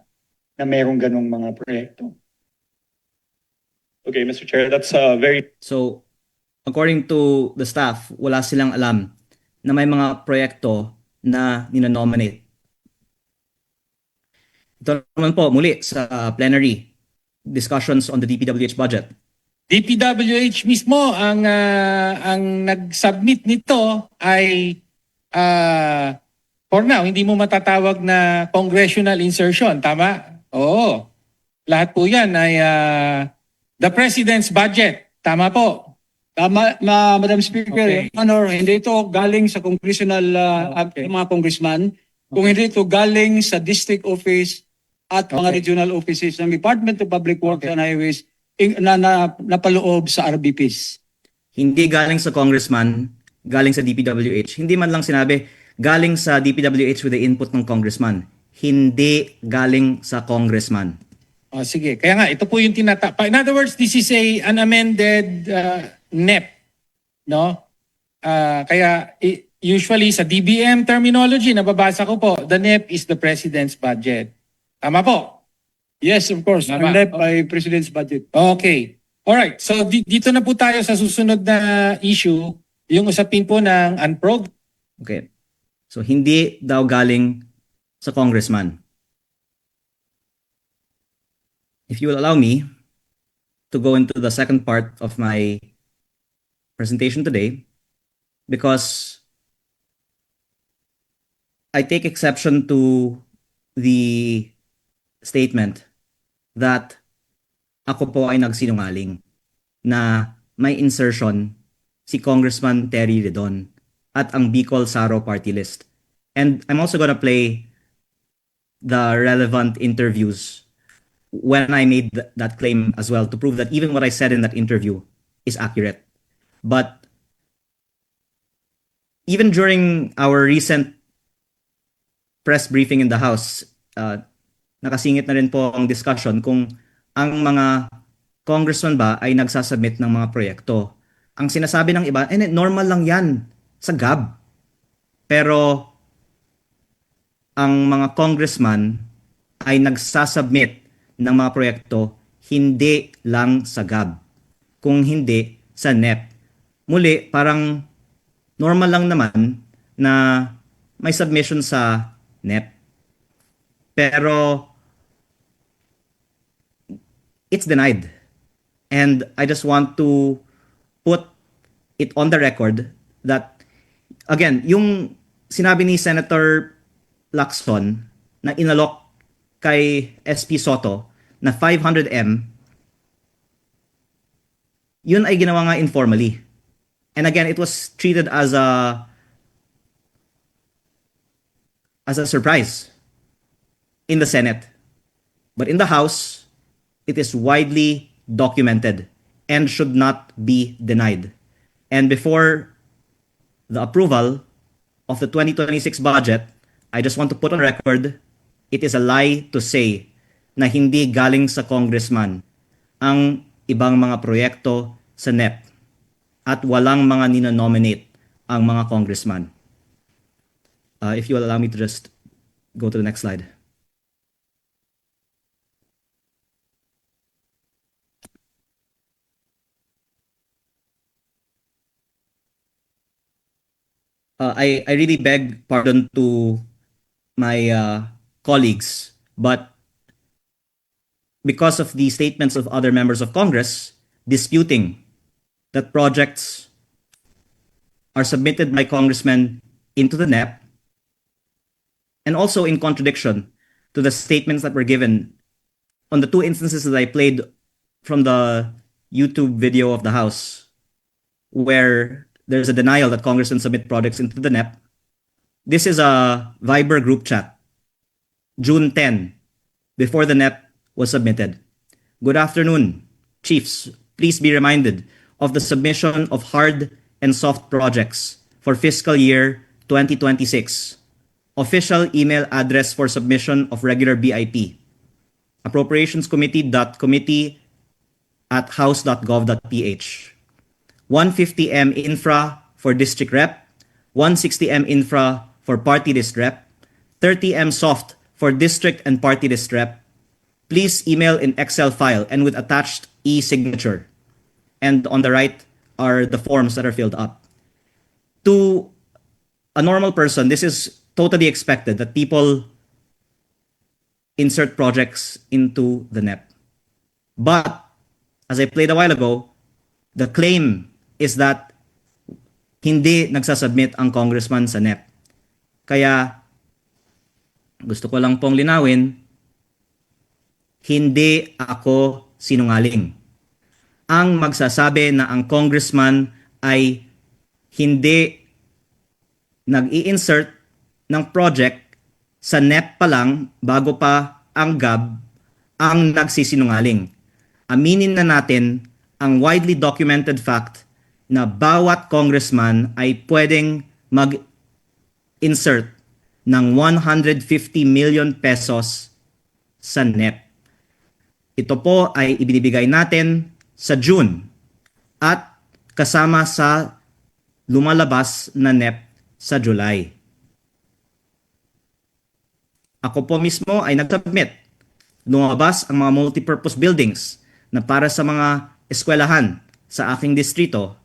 mayroong ganong mga proyekto. Okay, Mr. Chair, that's very So, according to the staff, wala silang alam na may mga proyekto na ninonominate. Ito naman po muli sa plenary discussions on the DPWH budget. DPWH mismo ang nag-submit nito ay for now hindi mo matatawag na congressional insertion, tama? Oo. Lahat po 'yan ay the president's budget. Tama po. Tama, Madam Speaker, Okay. Your Honor, hindi ito galing sa congressional Okay. mga congressman, kung hindi ito galing sa district office at mga Okay. regional offices ng Department of Public Works Okay. and Highways na napaloob sa RBPs. Hindi galing sa congressman, galing sa DPWH. Hindi man lang sinabi galing sa DPWH with the input ng congressman. Hindi galing sa congressman. Sige. Kaya nga, ito po yung in other words, this is an amended NEP. No? Kaya usually sa DBM terminology, nababasa ko po, the NEP is the President's budget. Tama po? Yes, of course, Tama. led by President's budget. Okay. Alright. So dito na po tayo sa susunod na issue, yung usapin po ng unprog. Okay. So hindi daw galing sa congressman. If you will allow me to go into the second part of my presentation today, because I take exception to the statement that ako po ay nagsinungaling na may insertion si Congressman Terry Redon at ang Bicol Saro party list. And I'm also gonna play the relevant interviews when I made that claim as well to prove that even what I said in that interview is accurate. But even during our recent press briefing in the House, nakasingit na rin po ang discussion kung ang mga congressman ba ay nagsasubmit ng mga proyekto. Ang sinasabi ng iba, normal lang yan sa GAB. Pero ang mga congressman ay nagsasubmit ng mga proyekto hindi lang sa GAB, kung hindi sa NEP. Muli, parang normal lang naman na may submission sa NEP. Pero it's denied. And I just want to put it on the record that, again, yung sinabi ni Senator Lacson na inalok kay SP Soto na 500M, yun ay ginawa nga informally. And again, it was treated as a surprise in the Senate. But in the House, it is widely documented and should not be denied. And before the approval of the 2026 budget, I just want to put on record, it is a lie to say na hindi galing sa congressman ang ibang mga proyekto sa NEP at walang mga ninonominate ang mga congressman. If you will allow me to just go to the next slide. I really beg pardon to my colleagues, but because of the statements of other members of Congress disputing that projects are submitted by congressmen into the NEP, and also in contradiction to the statements that were given on the two instances that I played from the YouTube video of the House, where there's a denial that congressmen submit projects into the NEP. This is a Viber group chat, June 10, before the NEP was submitted. Good afternoon, chiefs. Please be reminded of the submission of hard and soft projects for fiscal year 2026. Official email address for submission of regular BIP. appropriationscommittee.committee@house.gov.ph. 150M infra for district rep, 160M infra for party list rep, 30M soft for district and party list rep. Please email in Excel file and with attached e-signature. And on the right are the forms that are filled up. To a normal person, this is totally expected that people insert projects into the NEP. But, as I played a while ago, the claim is that hindi nagsasubmit ang congressman sa NEP. Kaya, gusto ko lang pong linawin, hindi ako sinungaling. Ang magsasabi na ang congressman ay hindi nag-i-insert ng project sa NEP pa lang bago pa ang GAB ang nagsisinungaling. Aminin na natin ang widely documented fact na bawat congressman ay pwedeng mag-insert ng 150 million pesos sa NEP. Ito po ay ibinibigay natin sa June at kasama sa lumalabas na NEP sa July. Ako po mismo ay nag-submit. Lumabas ang mga multipurpose buildings na para sa mga eskwelahan sa aking distrito.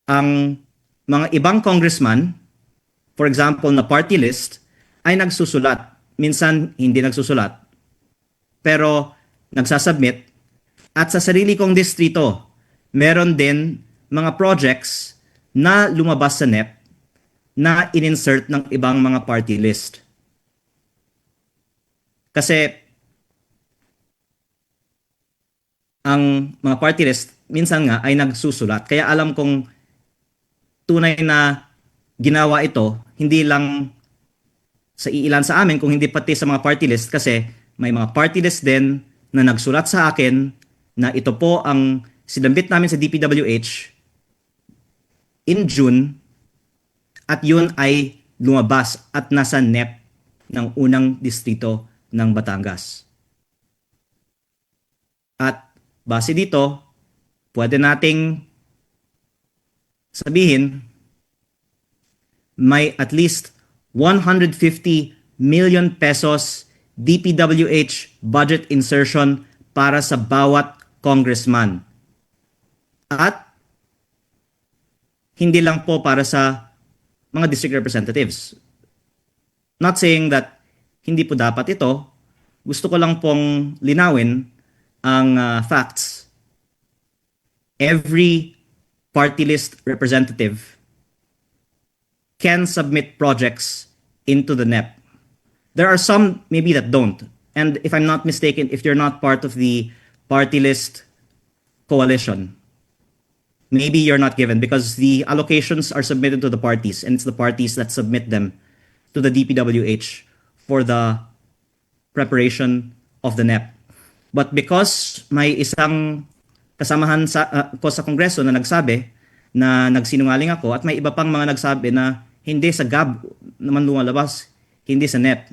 Ang mga ibang congressman, for example na party list, ay nagsusulat. Minsan hindi nagsusulat. Pero nagsasubmit. At sa sarili kong distrito, meron din mga projects na lumabas sa NEP na in-insert ng ibang mga party list. Kasi ang mga party list minsan nga ay nagsusulat. Kaya alam kong tunay na ginawa ito, hindi lang sa iilan sa amin, kung hindi pati sa mga party list, kasi may mga party list din na nagsulat sa akin na ito po ang sinabit namin sa DPWH in June at yun ay lumabas at nasa NEP ng unang distrito ng Batangas. At base dito, pwede nating sabihin may at least 150 million pesos DPWH budget insertion para sa bawat congressman. At hindi lang po para sa mga district representatives. Not saying that hindi po dapat ito. Gusto ko lang pong linawin ang facts. Every party list representative can submit projects into the NEP. There are some maybe that don't. And if I'm not mistaken, if you're not part of the party list coalition, maybe you're not given because the allocations are submitted to the parties and it's the parties that submit them to the DPWH for the preparation of the NEP. But because may isang kasamahan ko sa Kongreso na nagsabi na nagsinungaling ako at may iba pang mga nagsabi na hindi sa GAB naman lumalabas, hindi sa NEP.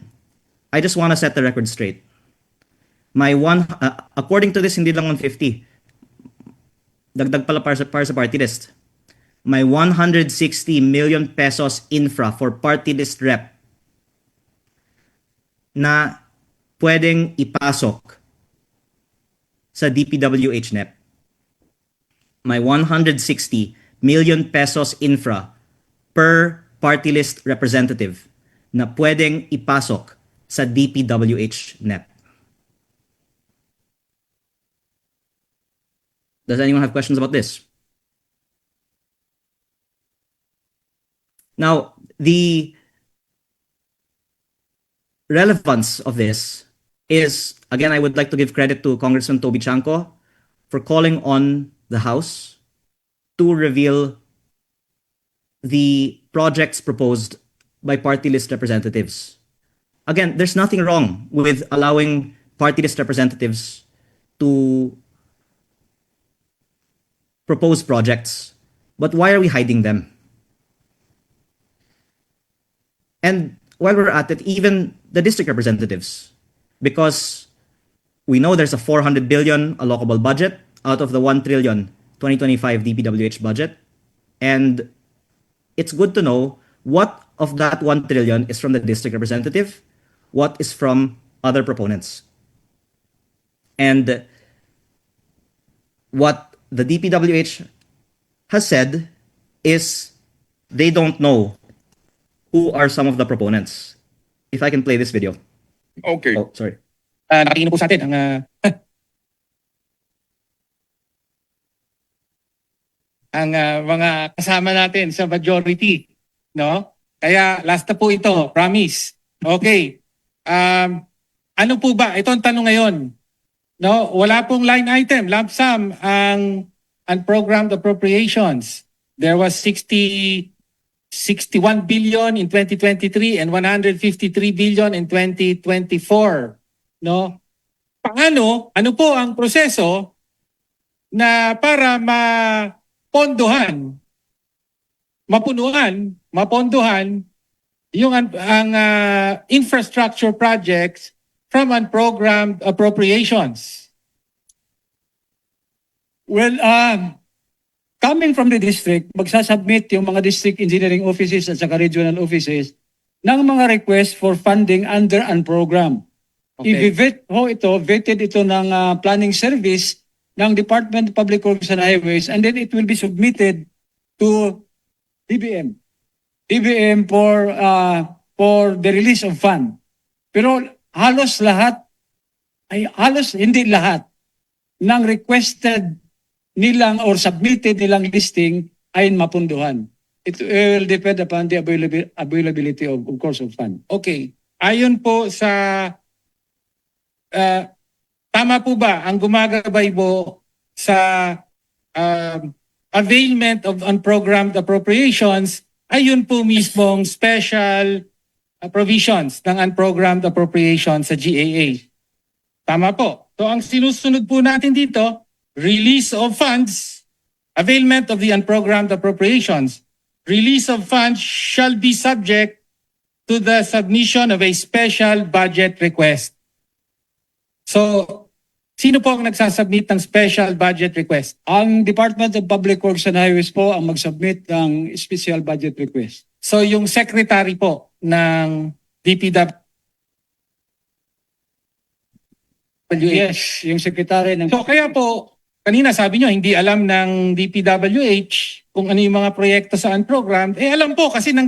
I just want to set the record straight. According to this, hindi lang 150. Dagdag pala para sa party list. May 160 million pesos infra for party list rep na pwedeng ipasok sa DPWH NEP. May 160 million pesos infra per party list representative na pwedeng ipasok sa DPWH NEP. Does anyone have questions about this? Now, the relevance of this is, again, I would like to give credit to Congressman Toby Chanco for calling on the House to reveal the projects proposed by party list representatives. Again, there's nothing wrong with allowing party list representatives to propose projects, but why are we hiding them? And while we're at it, even the district representatives, because we know there's a 400 billion allocable budget out of the 1 trillion 2025 DPWH budget, and it's good to know what of that 1 trillion is from the district representative, what is from other proponents. And what the DPWH has said is they don't know who are some of the proponents. If I can play this video. Okay. Oh, sorry. Nakatingin po sa atin ang mga kasama natin sa majority, no? Kaya last na po ito, promise. Okay. Ano po ba? Ito ang tanong ngayon. No, wala pong line item, lump sum ang unprogrammed appropriations. There was 61 billion in 2023 and 153 billion in 2024. No? Paano, ano po ang proseso na para mapondohan yung ang infrastructure projects from unprogrammed appropriations? Well, coming from the district, magsasubmit yung mga district engineering offices at saka regional offices ng mga request for funding under unprogram. Okay. I-vet ho ito, vetted ito ng planning service ng Department of Public Works and Highways, and then it will be submitted to DBM. DBM for the release of fund. Pero halos hindi lahat ng requested nilang or submitted nilang listing ay mapunduhan. It will depend upon the availability of course of fund. Okay. Ayon po sa tama po ba ang gumagabay po sa availment of unprogrammed appropriations ayun po mismong special provisions ng unprogrammed appropriations sa GAA. Tama po. So ang sinusunod po natin dito, release of funds, availment of the unprogrammed appropriations. Release of funds shall be subject to the submission of a special budget request. So, sino po ang nagsasubmit ng special budget request? Ang Department of Public Works and Highways po ang mag-submit ng special budget request. So, yung secretary po ng DPWH. Yes, yung secretary ng... So, kaya po, kanina sabi nyo, hindi alam ng DPWH kung ano yung mga proyekto sa unprogrammed. Eh, alam po kasi ng...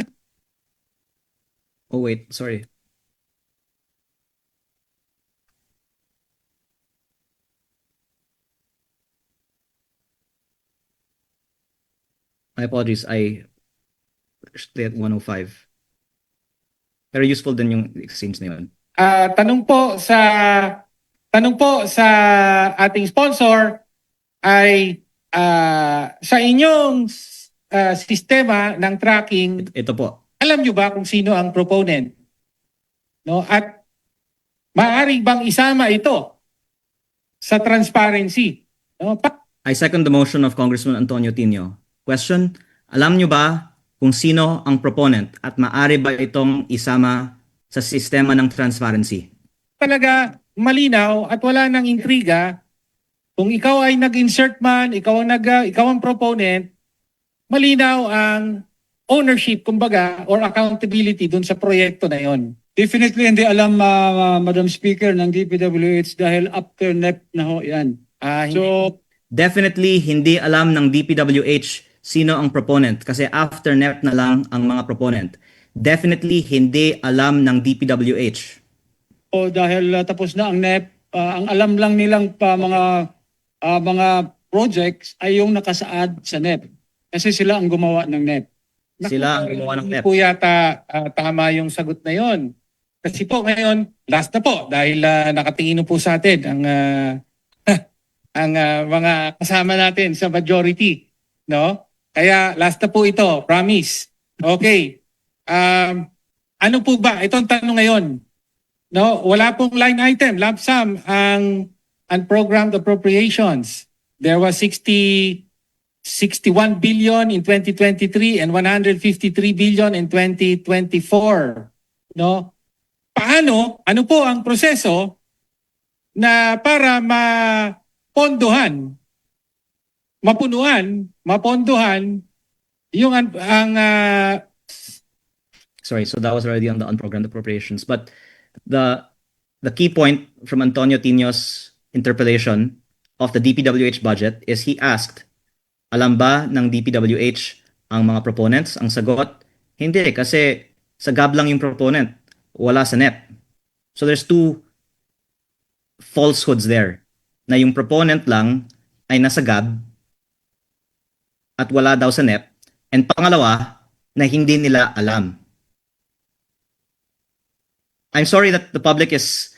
Oh, wait. Sorry. My apologies. I stay at 105. Pero useful din yung exchange na yun. Tanong po sa ating sponsor ay sa inyong sistema ng tracking, Ito po. alam nyo ba kung sino ang proponent? No? At maaari bang isama ito sa transparency? No? I second the motion of Congressman Antonio Tino. Question, alam nyo ba kung sino ang proponent at maaari ba itong isama sa sistema ng transparency? Talaga malinaw at wala nang intriga. Kung ikaw ay nag-insert man, ikaw ang proponent, malinaw ang ownership, kumbaga, or accountability dun sa proyekto na yon. Definitely hindi alam, Madam Speaker, ng DPWH dahil after NEP na ho yan. So, Definitely hindi alam ng DPWH sino ang proponent kasi after NEP na lang ang mga proponent. Definitely hindi alam ng DPWH. dahil tapos na ang NEP, ang alam lang nilang mga projects ay yung nakasaad sa NEP. Kasi sila ang gumawa ng NEP. Sila ang gumawa ng NEP. Hindi po yata tama yung sagot na yon. Kasi po ngayon, last na po dahil nakatingin po sa atin ang mga kasama natin sa majority, no? Kaya last na po ito, promise. Okay. Ano po ba? Ito ang tanong ngayon. No, wala pong line item, lump sum ang unprogrammed appropriations. There was 61 billion in 2023 and 153 billion in 2024. No? Paano? Ano po ang proseso na para mapondohan yung Sorry, so that was already on the unprogrammed appropriations. But the key point from Antonio Tino's interpellation of the DPWH budget is he asked, alam ba ng DPWH ang mga proponents? Ang sagot, hindi, kasi sagab lang yung proponent, wala sa NEP. So there's two falsehoods there, na yung proponent lang ay nasagab at wala daw sa NEP, and pangalawa, na hindi nila alam. I'm sorry that the public is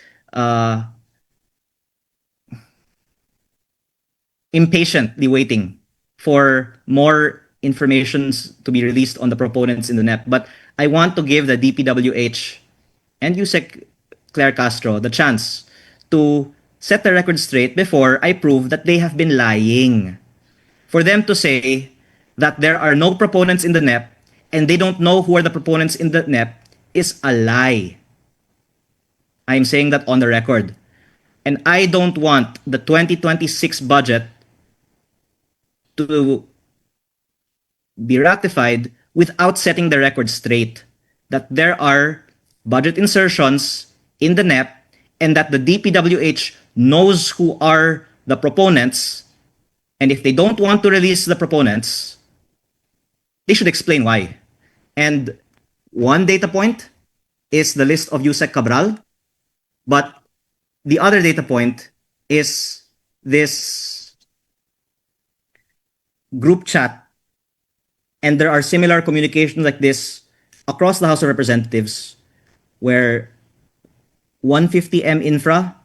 impatiently waiting for more informations to be released on the proponents in the NEP. But I want to give the DPWH and USEC Claire Castro the chance to set the record straight before I prove that they have been lying. For them to say that there are no proponents in the NEP and they don't know who are the proponents in the NEP is a lie. I'm saying that on the record. And I don't want the 2026 budget to be ratified without setting the record straight that there are budget insertions in the NEP and that the DPWH knows who are the proponents, and if they don't want to release the proponents, they should explain why. And one data point is the list of Yusek Cabral, but the other data point is this group chat, and there are similar communications like this across the House of Representatives where 150M infra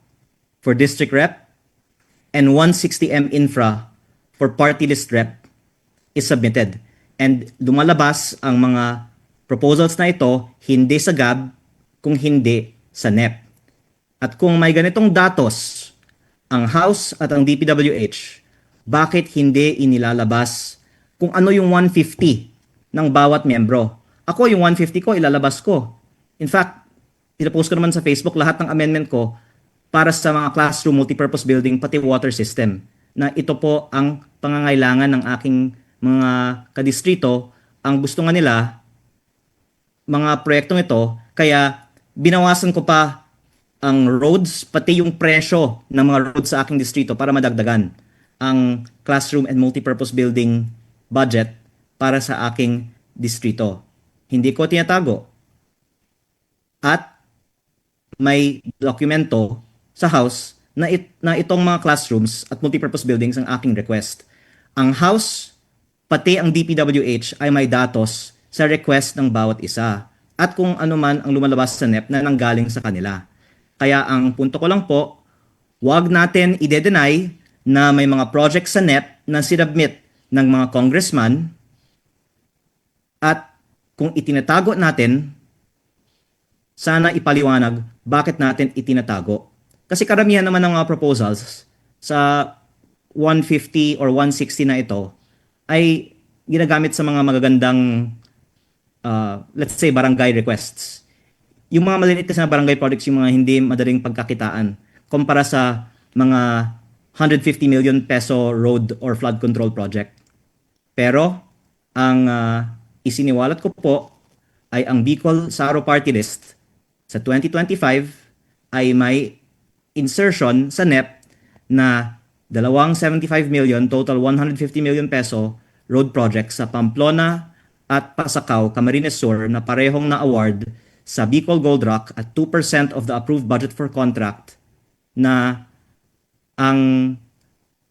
for district rep and 160M infra for party list rep is submitted. And lumalabas ang mga proposals na ito hindi sa GAB kung hindi sa NEP. At kung may ganitong datos ang House at ang DPWH, bakit hindi inilalabas kung ano yung 150 ng bawat miyembro? Ako yung 150 ko, ilalabas ko. In fact, pinapost ko naman sa Facebook lahat ng amendment ko para sa mga classroom, multipurpose building, pati water system, na ito po ang pangangailangan ng aking mga kadistrito. Ang gusto nga nila, mga proyektong ito, kaya binawasan ko pa ang roads, pati yung presyo ng mga roads sa aking distrito para madagdagan ang classroom and multipurpose building budget para sa aking distrito. Hindi ko tinatago. At may dokumento sa House na, itong mga classrooms at multipurpose buildings ang aking request. Ang House, pati ang DPWH ay may datos sa request ng bawat isa at kung ano man ang lumalabas sa NEP na nanggaling sa kanila. Kaya ang punto ko lang po, wag natin i-deny na may mga projects sa NEP na sinubmit ng mga congressman at kung itinatago natin, sana ipaliwanag bakit natin itinatago. Kasi karamihan naman ng mga proposals sa 150 or 160 na ito ay ginagamit sa mga magagandang, let's say, barangay requests. Yung mga maliliit kasi na barangay projects, yung mga hindi madaling pagkakitaan, kumpara sa mga 150 million peso road or flood control project. Pero, ang isiniwalat ko po ay ang Bicol Saro Party List sa 2025 ay may insertion sa NEP na dalawang 75 million, total 150 million peso road projects sa Pamplona at Pasacao, Camarines Sur na parehong na-award sa Bicol Gold Rock at 2% of the approved budget for contract na ang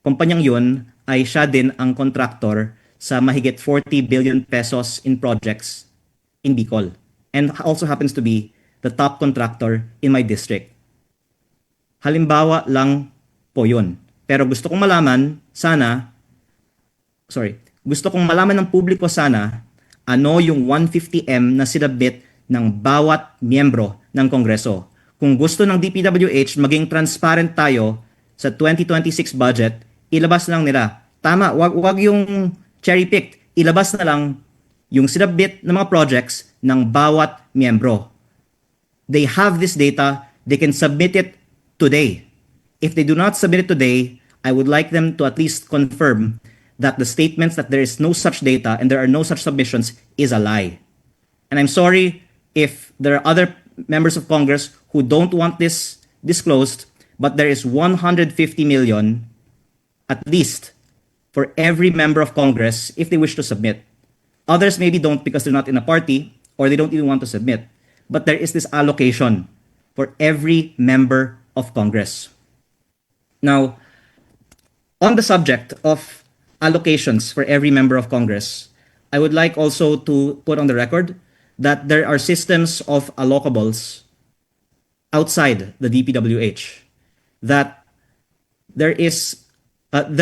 kumpanyang yun ay siya din ang contractor sa mahigit 40 billion pesos in projects in Bicol and also happens to be the top contractor in my district. Halimbawa lang po yun. Pero gusto kong malaman ng publiko sana ano yung 150M na sinubmit ng bawat miyembro ng Kongreso. Kung gusto ng DPWH maging transparent tayo sa 2026 budget, ilabas lang nila. Tama, wag yung cherry-picked. Ilabas na lang yung sinubmit ng mga projects ng bawat miyembro. They have this data, they can submit it today. If they do not submit it today, I would like them to at least confirm that the statements that there is no such data and there are no such submissions is a lie. And I'm sorry if there are other members of Congress who don't want this disclosed, but there is 150 million at least for every member of Congress if they wish to submit. Others maybe don't because they're not in a party or they don't even want to submit. But there is this allocation for every member of Congress. Now, on the subject of allocations for every member of Congress, I would like also to put on the record that there are systems of allocables outside the DPWH, that there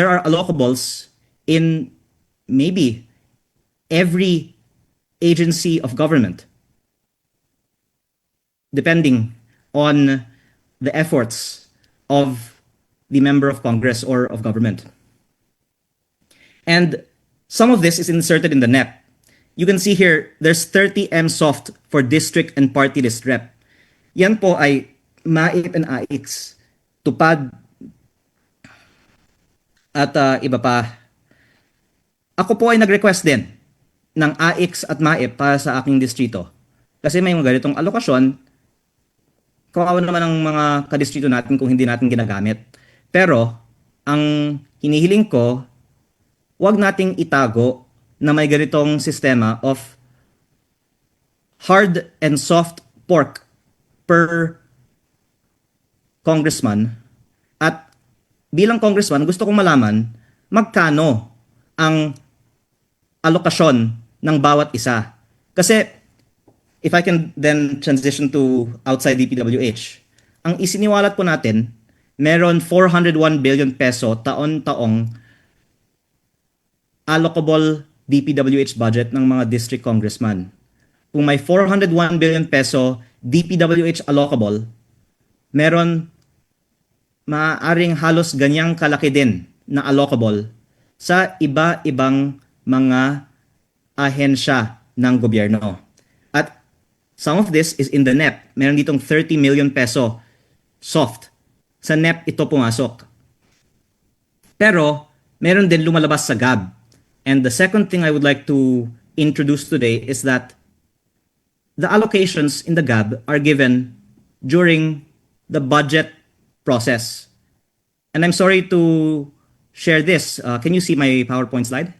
are allocables in maybe every agency of government, depending on the efforts of the member of Congress or of government. And some of this is inserted in the NEP. You can see here, there's 30 MSoft for district and party list rep. Yan po ay MAIP and AIX, tupad, at iba pa. Ako po ay nag-request din ng AIX at MAIP para sa aking distrito. Kasi may mga ganitong alokasyon, kawawa naman ang mga kadistrito natin kung hindi natin ginagamit. Pero, ang hinihiling ko, wag nating itago na may ganitong sistema of hard and soft pork per congressman. At bilang congressman, gusto kong malaman magkano ang alokasyon ng bawat isa. Kasi, if I can then transition to outside DPWH, ang isiniwalat po natin, meron 401 billion peso taon-taong allocable DPWH budget ng mga district congressman. Kung may 401 billion peso DPWH allocable, meron maaaring halos ganyang kalaki din na allocable sa iba-ibang mga ahensya ng gobyerno. At some of this is in the NEP. Meron ditong 30 million peso soft. Sa NEP ito pumasok. Pero meron din lumalabas sa GAB. And the second thing I would like to introduce today is that the allocations in the GAB are given during the budget process. And I'm sorry to share this. Can you see my PowerPoint slide?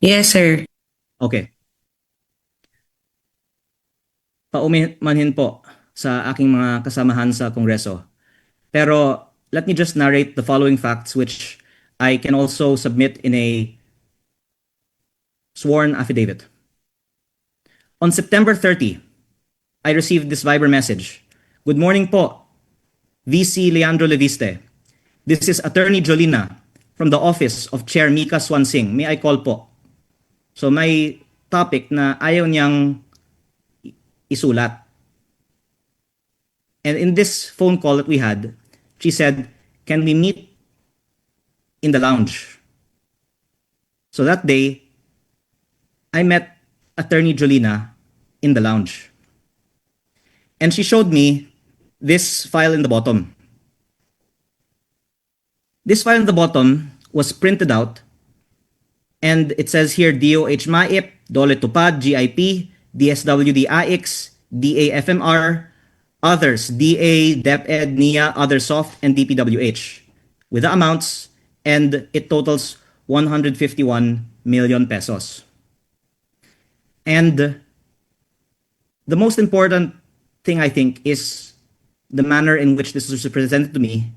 Yes, sir. Okay. Paumanhin po sa aking mga kasamahan sa Kongreso. Pero let me just narrate the following facts which I can also submit in a sworn affidavit. On September 30, I received this Viber message. Good morning po, VC Leandro Leviste. This is Attorney Jolina from the office of Chair Mika Swansing. May I call po? So may topic na ayaw niyang isulat. And in this phone call that we had, she said, can we meet in the lounge? So that day, I met Attorney Jolina in the lounge. And she showed me this file in the bottom. This file in the bottom was printed out, and it says here DOH MAIP, DOLE TUPAD, GIP, DSWD AIX, DAFMR, others, DA, DepEd, NIA, Other Soft, and DPWH, with the amounts, and it totals 151 million pesos. And the most important thing, I think, is the manner in which this was presented to me,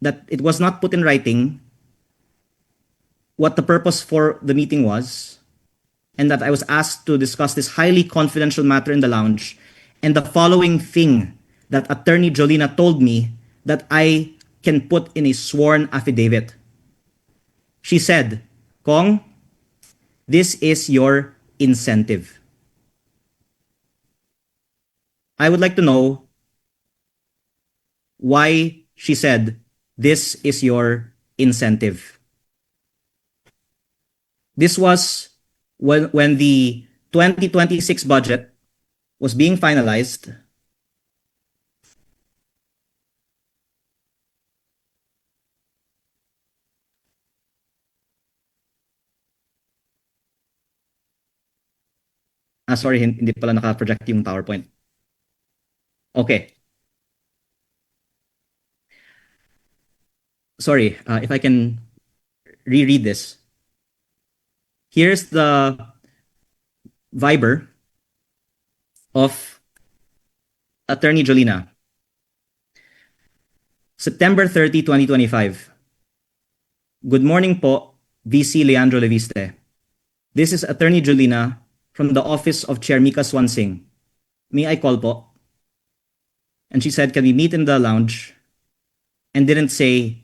that it was not put in writing what the purpose for the meeting was, and that I was asked to discuss this highly confidential matter in the lounge, and the following thing that Attorney Jolina told me that I can put in a sworn affidavit. She said, Kong, this is your incentive. I would like to know why she said, this is your incentive. This was when the 2026 budget was being finalized. Sorry, hindi pala naka-project yung PowerPoint. Okay. Sorry, if I can reread this. Here's the Viber of Attorney Jolina. September 30, 2025. Good morning po, VC Leandro Leviste. This is Attorney Jolina from the office of Chair Mika Swansing. May I call po? And she said, can we meet in the lounge? And didn't say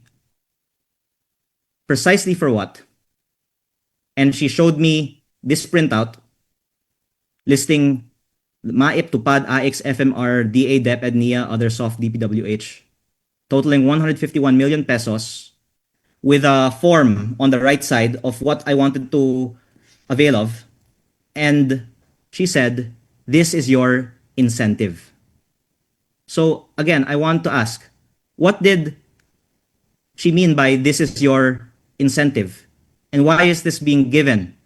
precisely for what. And she showed me this printout listing MAIP, TUPAD, AX, FMR, DA, DepEd, NIA, other soft DPWH, totaling 151 million pesos, with a form on the right side of what I wanted to avail of. And she said, this is your incentive. So again, I want to ask, what did she mean by this is your incentive? And why is this being given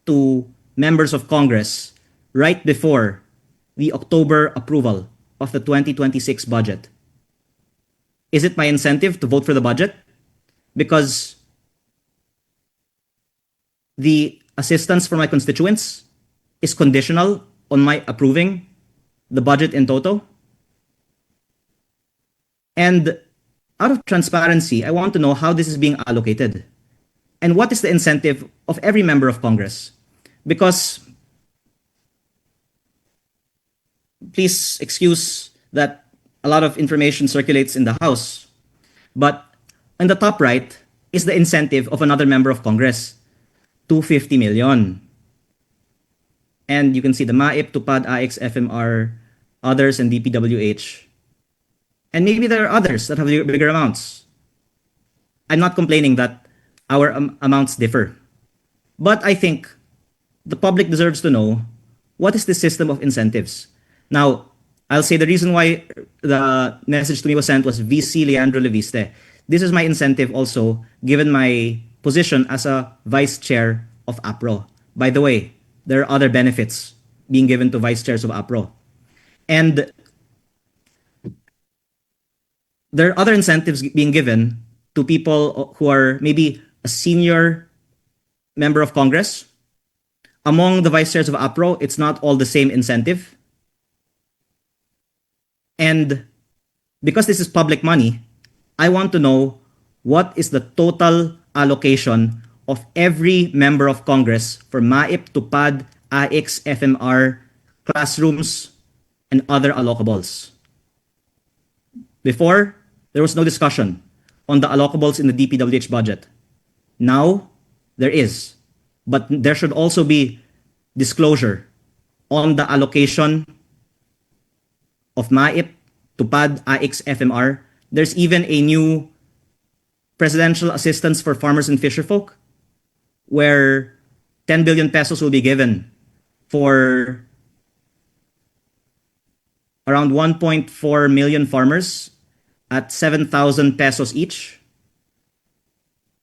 to members of Congress right before the October approval of the 2026 budget? Is it my incentive to vote for the budget? Because the assistance for my constituents is conditional on my approving the budget in toto? And out of transparency, I want to know how this is being allocated. And what is the incentive of every member of Congress? Because, please excuse that a lot of information circulates in the House, but on the top right is the incentive of another member of Congress, 250 million. And you can see the MAIP, TUPAD, AX, FMR, others, and DPWH. And maybe there are others that have bigger amounts. I'm not complaining that our amounts differ. But I think the public deserves to know what is the system of incentives. Now, I'll say the reason why the message to me was sent was VC Leandro Leviste. This is my incentive also, given my position as a vice chair of APRO. By the way, there are other benefits being given to vice chairs of APRO. And there are other incentives being given to people who are maybe a senior member of Congress. Among the vice chairs of APRO, it's not all the same incentive. And because this is public money, I want to know what is the total allocation of every member of Congress for MAIP, TUPAD, AX, FMR, classrooms, and other allocables. Before, there was no discussion on the allocables in the DPWH budget. Now, there is. But there should also be disclosure on the allocation of MAIP, TUPAD, AX, FMR. There's even a new presidential assistance for farmers and fisherfolk where 10 billion pesos will be given for around 1.4 million farmers at 7,000 pesos each.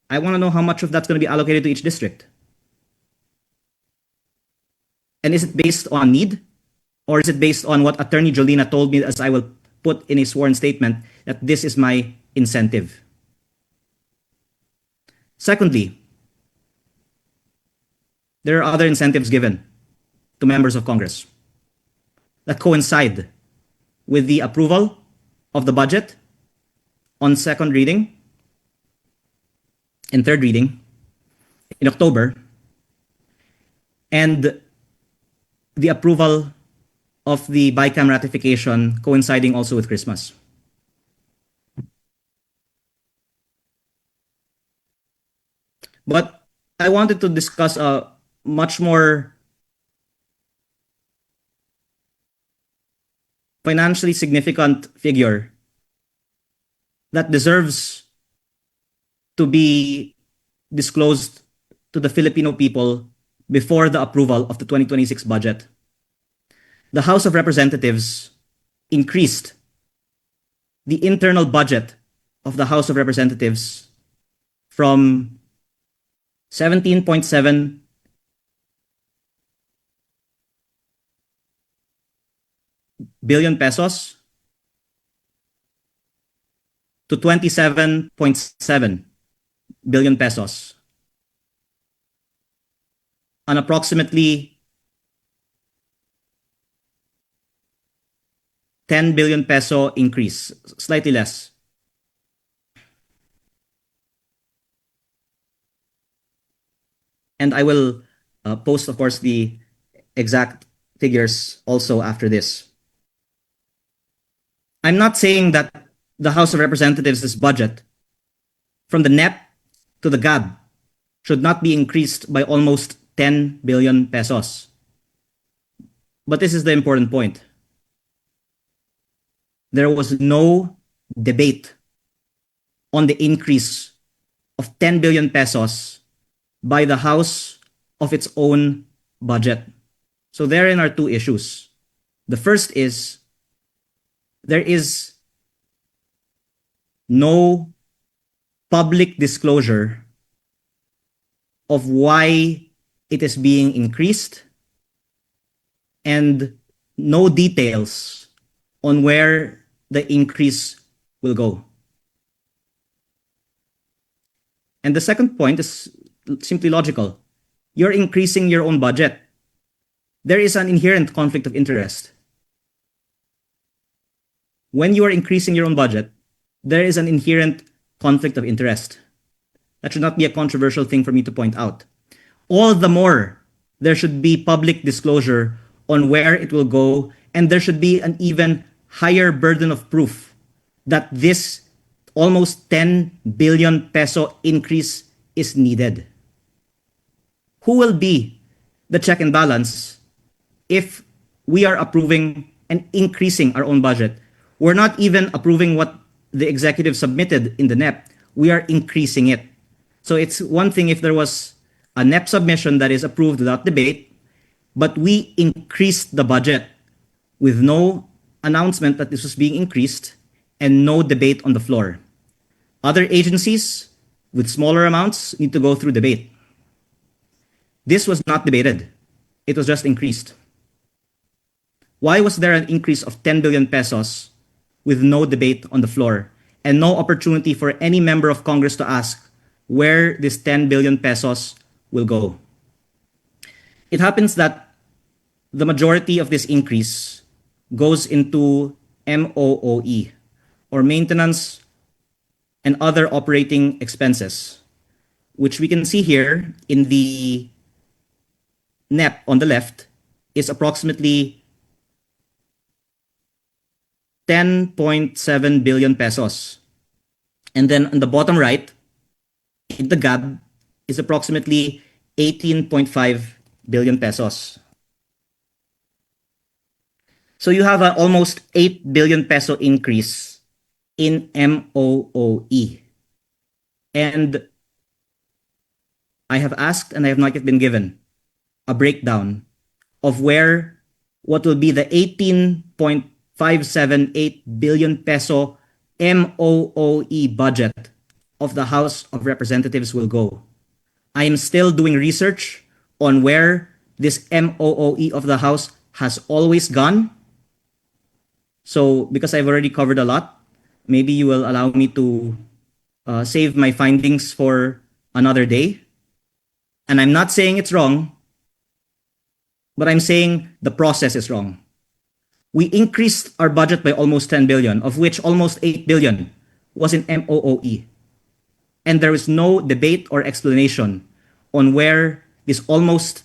I want to know how much of that's going to be allocated to each district. And is it based on need? Or is it based on what Attorney Jolina told me, as I will put in a sworn statement, that this is my incentive? Secondly, there are other incentives given to members of Congress that coincide with the approval of the budget on second reading and third reading in October, and the approval of the BICAM ratification coinciding also with Christmas. But I wanted to discuss a much more financially significant figure that deserves to be disclosed to the Filipino people before the approval of the 2026 budget. The House of Representatives increased the internal budget of the House of Representatives from 17.7 billion pesos to 27.7 billion pesos. an approximately 10 billion peso increase, slightly less. And I will post, of course, the exact figures also after this. I'm not saying that the House of Representatives' budget, from the NEP to the GAB, should not be increased by almost 10 billion pesos. But this is the important point. There was no debate on the increase of 10 billion pesos by the House of its own budget. So therein are two issues. The first is there is no public disclosure of why it is being increased and no details on where the increase will go. And the second point is simply logical. You're increasing your own budget. There is an inherent conflict of interest. When you are increasing your own budget, there is an inherent conflict of interest. That should not be a controversial thing for me to point out. All the more, there should be public disclosure on where it will go, and there should be an even higher burden of proof that this almost 10 billion peso increase is needed. Who will be the check and balance if we are approving and increasing our own budget? We're not even approving what the executive submitted in the NEP. We are increasing it. So it's one thing if there was a NEP submission that is approved without debate, but we increased the budget with no announcement that this was being increased and no debate on the floor. Other agencies with smaller amounts need to go through debate. This was not debated. It was just increased. Why was there an increase of 10 billion pesos with no debate on the floor and no opportunity for any member of Congress to ask where this 10 billion pesos will go? It happens that the majority of this increase goes into MOOE, or maintenance and other operating expenses, which we can see here in the NEP on the left is approximately 10.7 billion pesos. And then on the bottom right, in the GAB, is approximately 18.5 billion pesos. So you have an almost 8 billion peso increase in MOOE. And I have asked and I have not yet been given a breakdown of where what will be the 18.578 billion peso MOOE budget of the House of Representatives will go. I am still doing research on where this MOOE of the House has always gone. So because I've already covered a lot, maybe you will allow me to save my findings for another day. And I'm not saying it's wrong, but I'm saying the process is wrong. We increased our budget by almost 10 billion, of which almost 8 billion was in MOOE. And there is no debate or explanation on where this almost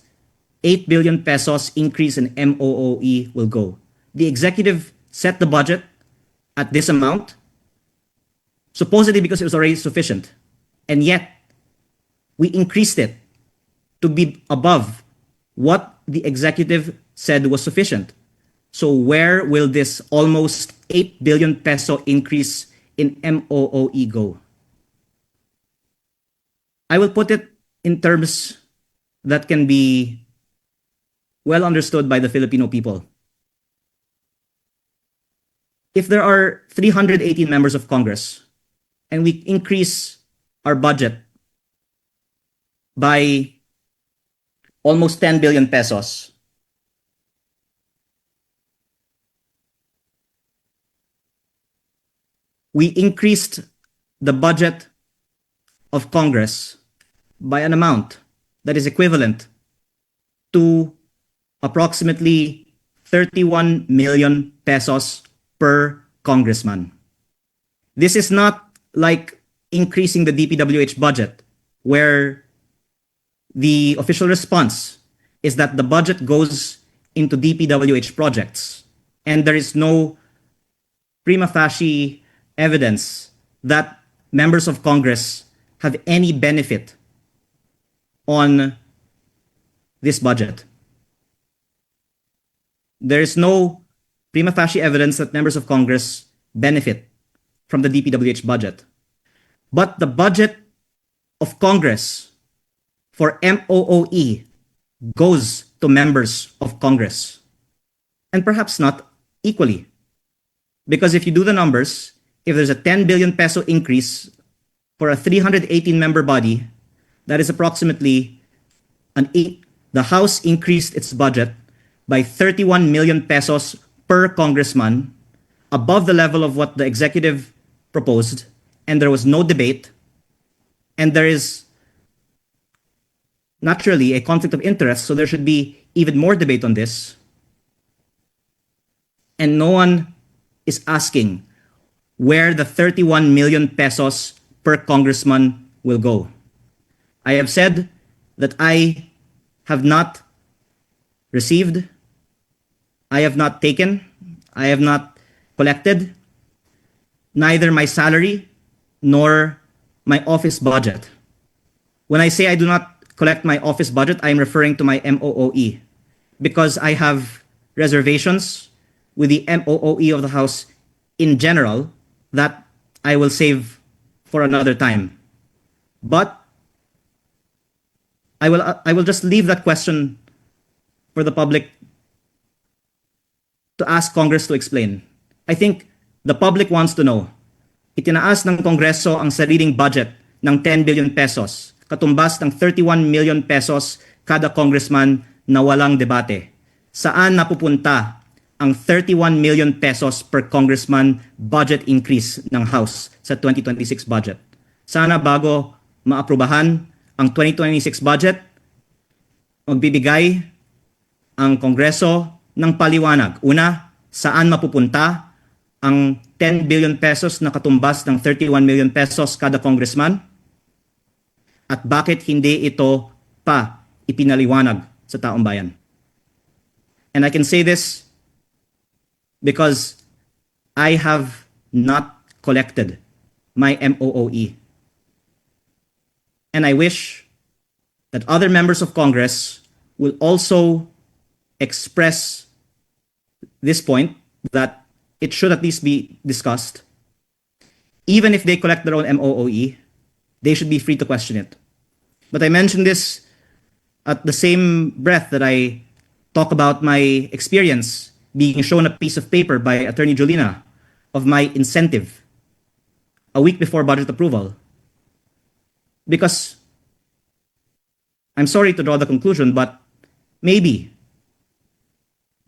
8 billion pesos increase in MOOE will go. The executive set the budget at this amount, supposedly because it was already sufficient. And yet, we increased it to be above what the executive said was sufficient. So where will this almost 8 billion peso increase in MOOE go? I will put it in terms that can be well understood by the Filipino people. If there are 318 members of Congress and we increase our budget by almost 10 billion pesos, we increased the budget of Congress by an amount that is equivalent to approximately 31 million pesos per congressman. This is not like increasing the DPWH budget, where the official response is that the budget goes into DPWH projects, and there is no prima facie evidence that members of Congress have any benefit on this budget. There is no prima facie evidence that members of Congress benefit from the DPWH budget. But the budget of Congress for MOOE goes to members of Congress. And perhaps not equally. Because if you do the numbers, if there's a 10 billion peso increase for a 318 member body, that is approximately the House increased its budget by 31 million pesos per congressman, above the level of what the executive proposed, and there was no debate, and there is naturally a conflict of interest, so there should be even more debate on this. And no one is asking where the 31 million pesos per congressman will go. I have said that I have not received, I have not taken, I have not collected neither my salary nor my office budget. When I say I do not collect my office budget, I am referring to my MOOE, because I have reservations with the MOOE of the House in general that I will save for another time. But I will just leave that question for the public to ask Congress to explain. I think the public wants to know. Itinaas ng Kongreso ang sariling budget ng 10 billion pesos, katumbas ng 31 million pesos kada congressman na walang debate. Saan napupunta ang 31 million pesos per congressman budget increase ng House sa 2026 budget? Sana bago maaprubahan ang 2026 budget, magbibigay ang Kongreso ng paliwanag. Una, saan mapupunta ang 10 billion pesos na katumbas ng 31 million pesos kada congressman? At bakit hindi ito pa ipinaliwanag sa taong bayan? And I can say this because I have not collected my MOOE. And I wish that other members of Congress will also express this point, that it should at least be discussed. Even if they collect their own MOOE, they should be free to question it. But I mentioned this at the same breath that I talk about my experience being shown a piece of paper by Attorney Julina of my incentive a week before budget approval. Because I'm sorry to draw the conclusion, but maybe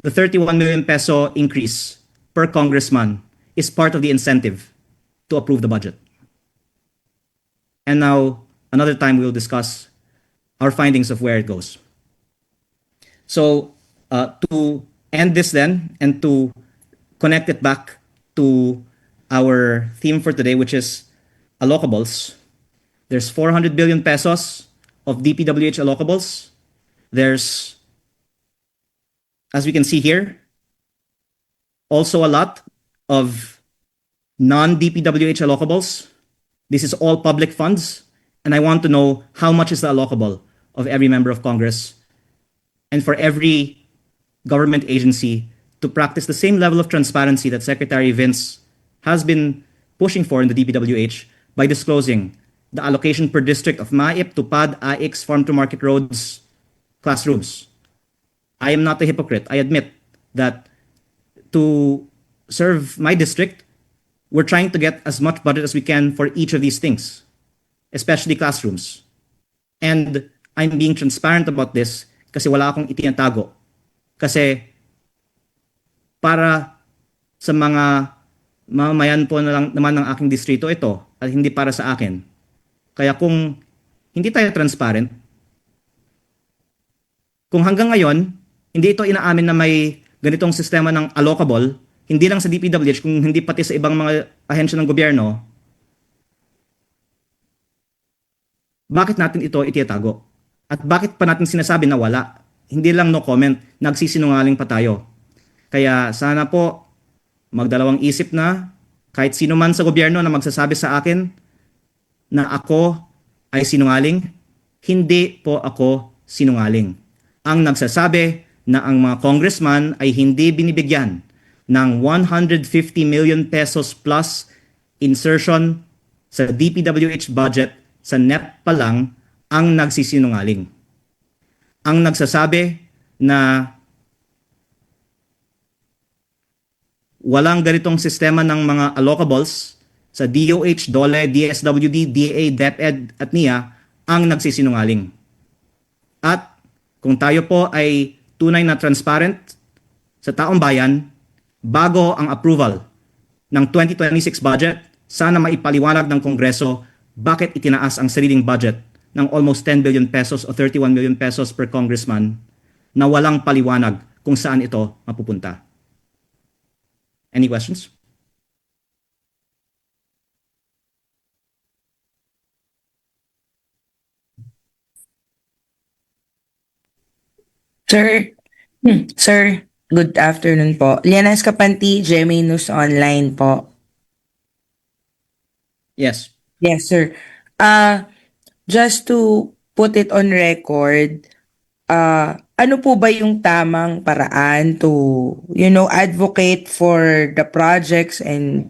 the 31 million peso increase per congressman is part of the incentive to approve the budget. And now, another time we'll discuss our findings of where it goes. So, to end this then, and to connect it back to our theme for today, which is allocables, there's 400 billion pesos of DPWH allocables. There's, as we can see here, also a lot of non-DPWH allocables. This is all public funds, and I want to know how much is the allocable of every member of Congress, and for every government agency to practice the same level of transparency that Secretary Vince has been pushing for in the DPWH by disclosing the allocation per district of MAIP, TUPAD, AIX, Farm to Market Roads, classrooms. I am not a hypocrite. I admit that to serve my district, we're trying to get as much budget as we can for each of these things, especially classrooms. And I'm being transparent about this kasi wala akong itinatago. Kasi para sa mga mamamayan po na lang naman ng aking distrito ito at hindi para sa akin. Kaya kung hindi tayo transparent, Kung hanggang ngayon, hindi ito inaamin na may ganitong sistema ng allocable, hindi lang sa DPWH, kung hindi pati sa ibang mga ahensya ng gobyerno, bakit natin ito itiyatago? At bakit pa natin sinasabi na wala? Hindi lang no comment, nagsisinungaling pa tayo. Kaya sana po, magdalawang isip na, kahit sino man sa gobyerno na magsasabi sa akin na ako ay sinungaling, hindi po ako sinungaling. Ang nagsasabi na ang mga congressman ay hindi binibigyan ng 150 million pesos plus insertion sa DPWH budget sa NEP pa lang ang nagsisinungaling. Ang nagsasabi na walang ganitong sistema ng mga allocables sa DOH, DOLE, DSWD, DA, DepEd at NIA ang nagsisinungaling. At kung tayo po ay tunay na transparent sa taong bayan, bago ang approval ng 2026 budget, sana maipaliwanag ng Kongreso bakit itinaas ang sariling budget ng almost 10 billion pesos o 31 million pesos per congressman na walang paliwanag kung saan ito mapupunta. Any questions? Sir, sir, good afternoon po. Liana Escapanti, GMA News Online po. Yes. Yes, sir. Just to put it on record, ano po ba yung tamang paraan to, advocate for the projects and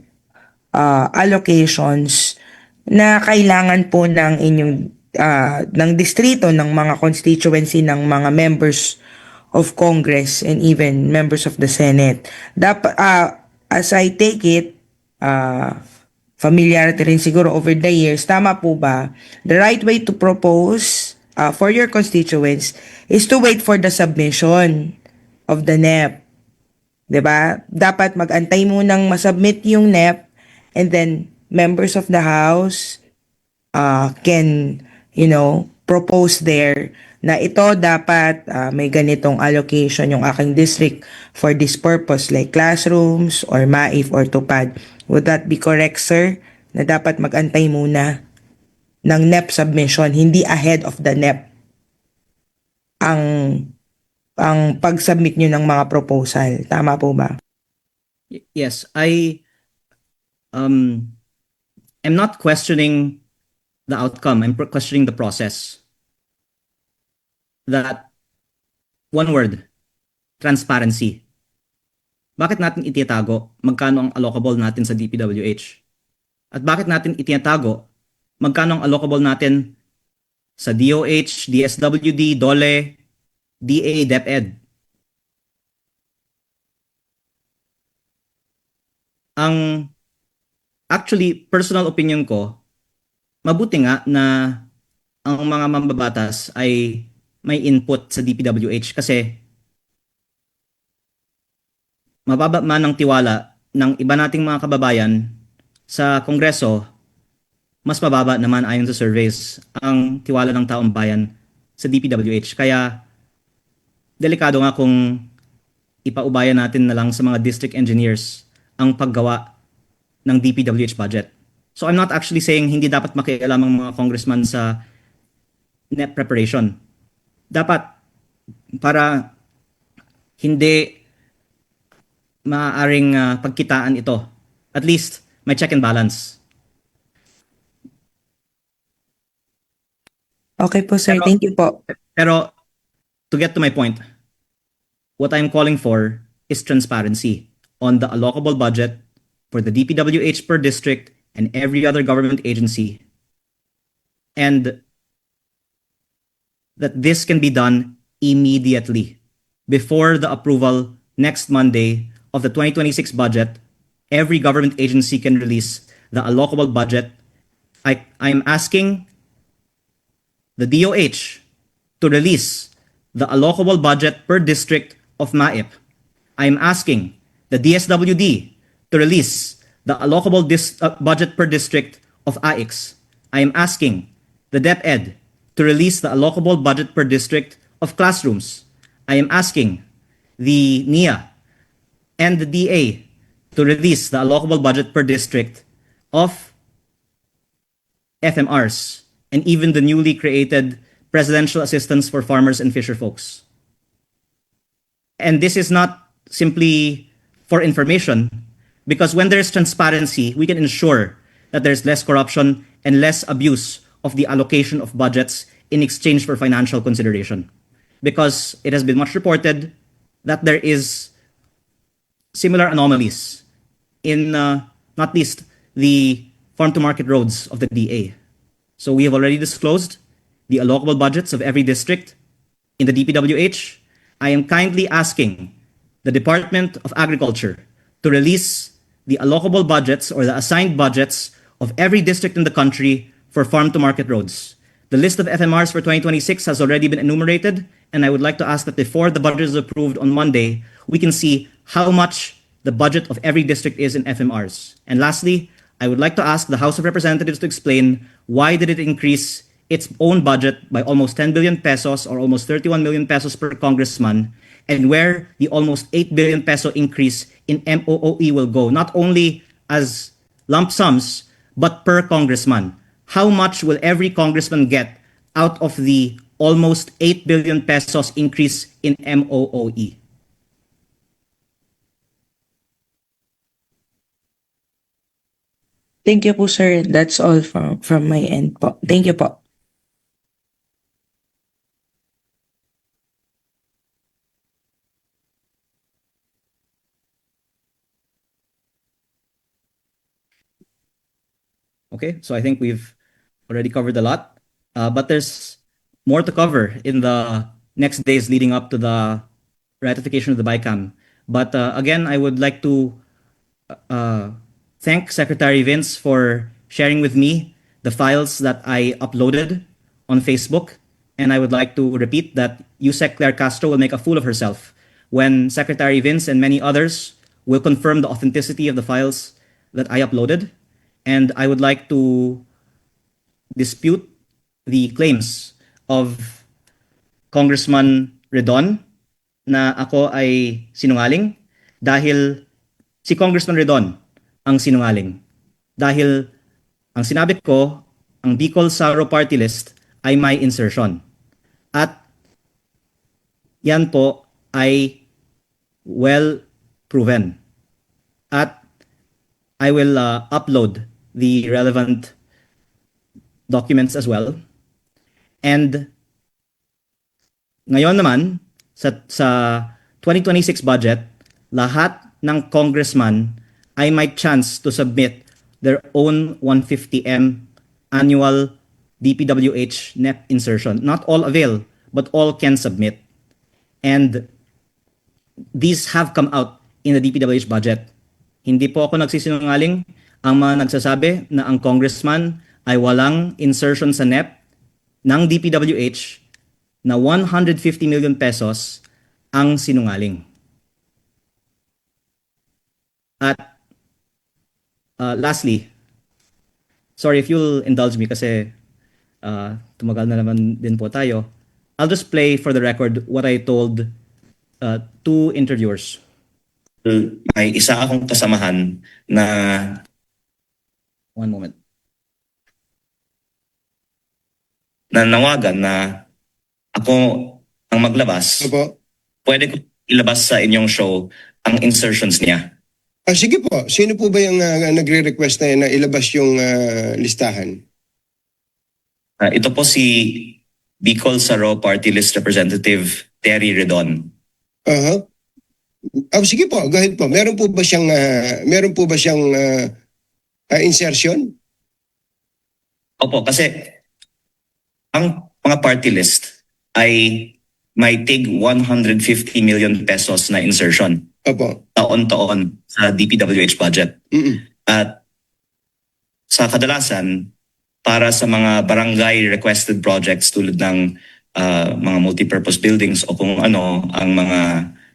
allocations na kailangan po ng inyong ng distrito, ng mga constituency, ng mga members of Congress and even members of the Senate. As I take it, familiarity rin siguro over the years, tama po ba? The right way to propose for your constituents is to wait for the submission of the NEP. 'Di ba? Dapat mag-antay munang masubmit yung NEP and then members of the House can, propose there na ito dapat may ganitong allocation yung aking district for this purpose like classrooms or MAIF or TUPAD. Would that be correct, sir? Na dapat mag-antay muna ng NEP submission, hindi ahead of the NEP ang pag-submit nyo ng mga proposal. Tama po ba? Yes, I am not questioning the outcome. I'm questioning the process. That one word, transparency. Bakit natin itiyatago magkano ang allocable natin sa DPWH? At bakit natin itiyatago magkano ang allocable natin sa DOH, DSWD, DOLE, DA, DepEd? Ang actually personal opinion ko, mabuti nga na ang mga mambabatas ay may input sa DPWH kasi mababa man ang tiwala ng iba nating mga kababayan sa Kongreso, mas mababa naman ayon sa surveys ang tiwala ng taong bayan sa DPWH. Kaya delikado nga kung ipaubaya natin na lang sa mga district engineers ang paggawa ng DPWH budget. So I'm not actually saying hindi dapat makialam ang mga congressman sa NEP preparation. Dapat para hindi maaaring pagkitaan ito. At least may check and balance. Okay po, sir. Thank you po. Pero to get to my point, what I'm calling for is transparency on the allocable budget for the DPWH per district and every other government agency, and that this can be done immediately before the approval next Monday of the 2026 budget. Every government agency can release the allocable budget. I'm asking the DOH to release the allocable budget per district of MAIP. I'm asking the DSWD to release the allocable budget per district of AIX. I am asking the DepEd to release the allocable budget per district of classrooms. I am asking the NIA and the DA to release the allocable budget per district of FMRs and even the newly created Presidential Assistance for Farmers and Fisher Folks. And this is not simply for information, because when there's transparency, we can ensure that there's less corruption and less abuse of the allocation of budgets in exchange for financial consideration. Because it has been much reported that there is similar anomalies in not least the farm-to-market roads of the DA. So we have already disclosed the allocable budgets of every district in the DPWH. I am kindly asking the Department of Agriculture to release the allocable budgets or the assigned budgets of every district in the country for farm-to-market roads. The list of FMRs for 2026 has already been enumerated, and I would like to ask that before the budget is approved on Monday, we can see how much the budget of every district is in FMRs. And lastly, I would like to ask the House of Representatives to explain why did it increase its own budget by almost 10 billion pesos or almost 31 million pesos per congressman, and where the almost 8 billion peso increase in MOOE will go, not only as lump sums, but per congressman. How much will every congressman get out of the almost 8 billion pesos increase in MOOE? Thank you po, sir. That's all from my end po. Thank you po. Okay, so I think we've already covered a lot, but there's more to cover in the next days leading up to the ratification of the BICAM. But again, I would like to thank Secretary Vince for sharing with me the files that I uploaded on Facebook. And I would like to repeat that Yusek Claire Castro will make a fool of herself when Secretary Vince and many others will confirm the authenticity of the files that I uploaded. And I would like to dispute the claims of Congressman Redon na ako ay sinungaling dahil si Congressman Redon ang sinungaling. Dahil ang sinabi ko, ang Bicol Saro Party List ay may insertion. At yan po ay well proven. At I will upload the relevant documents as well. And ngayon naman, sa 2026 budget, lahat ng congressman ay may chance to submit their own 150M annual DPWH NEP insertion. Not all avail, but all can submit. And these have come out in the DPWH budget. Hindi po ako nagsisinungaling. Ang mga nagsasabi na ang congressman ay walang insertion sa NEP ng DPWH na 150 million pesos ang sinungaling. At lastly, sorry if you'll indulge me kasi tumagal na naman din po tayo. I'll just play for the record what I told two interviewers. May isa akong kasamahan na one moment. Na nawagan na ako ang maglabas. Opo. Pwede ko ilabas sa inyong show ang insertions niya. Sige po. Sino po ba yung nagre-request na ilabas yung listahan? Ito po si Bicol Saro Party List Representative Terry Redon. Sige po, go ahead po. Meron po ba siyang insertion? Opo, kasi ang mga party list ay may tig 150 million pesos na insertion. Opo. Taon-taon sa DPWH budget. Mm-mm. At sa kadalasan, para sa mga barangay requested projects tulad ng mga multipurpose buildings o kung ano ang mga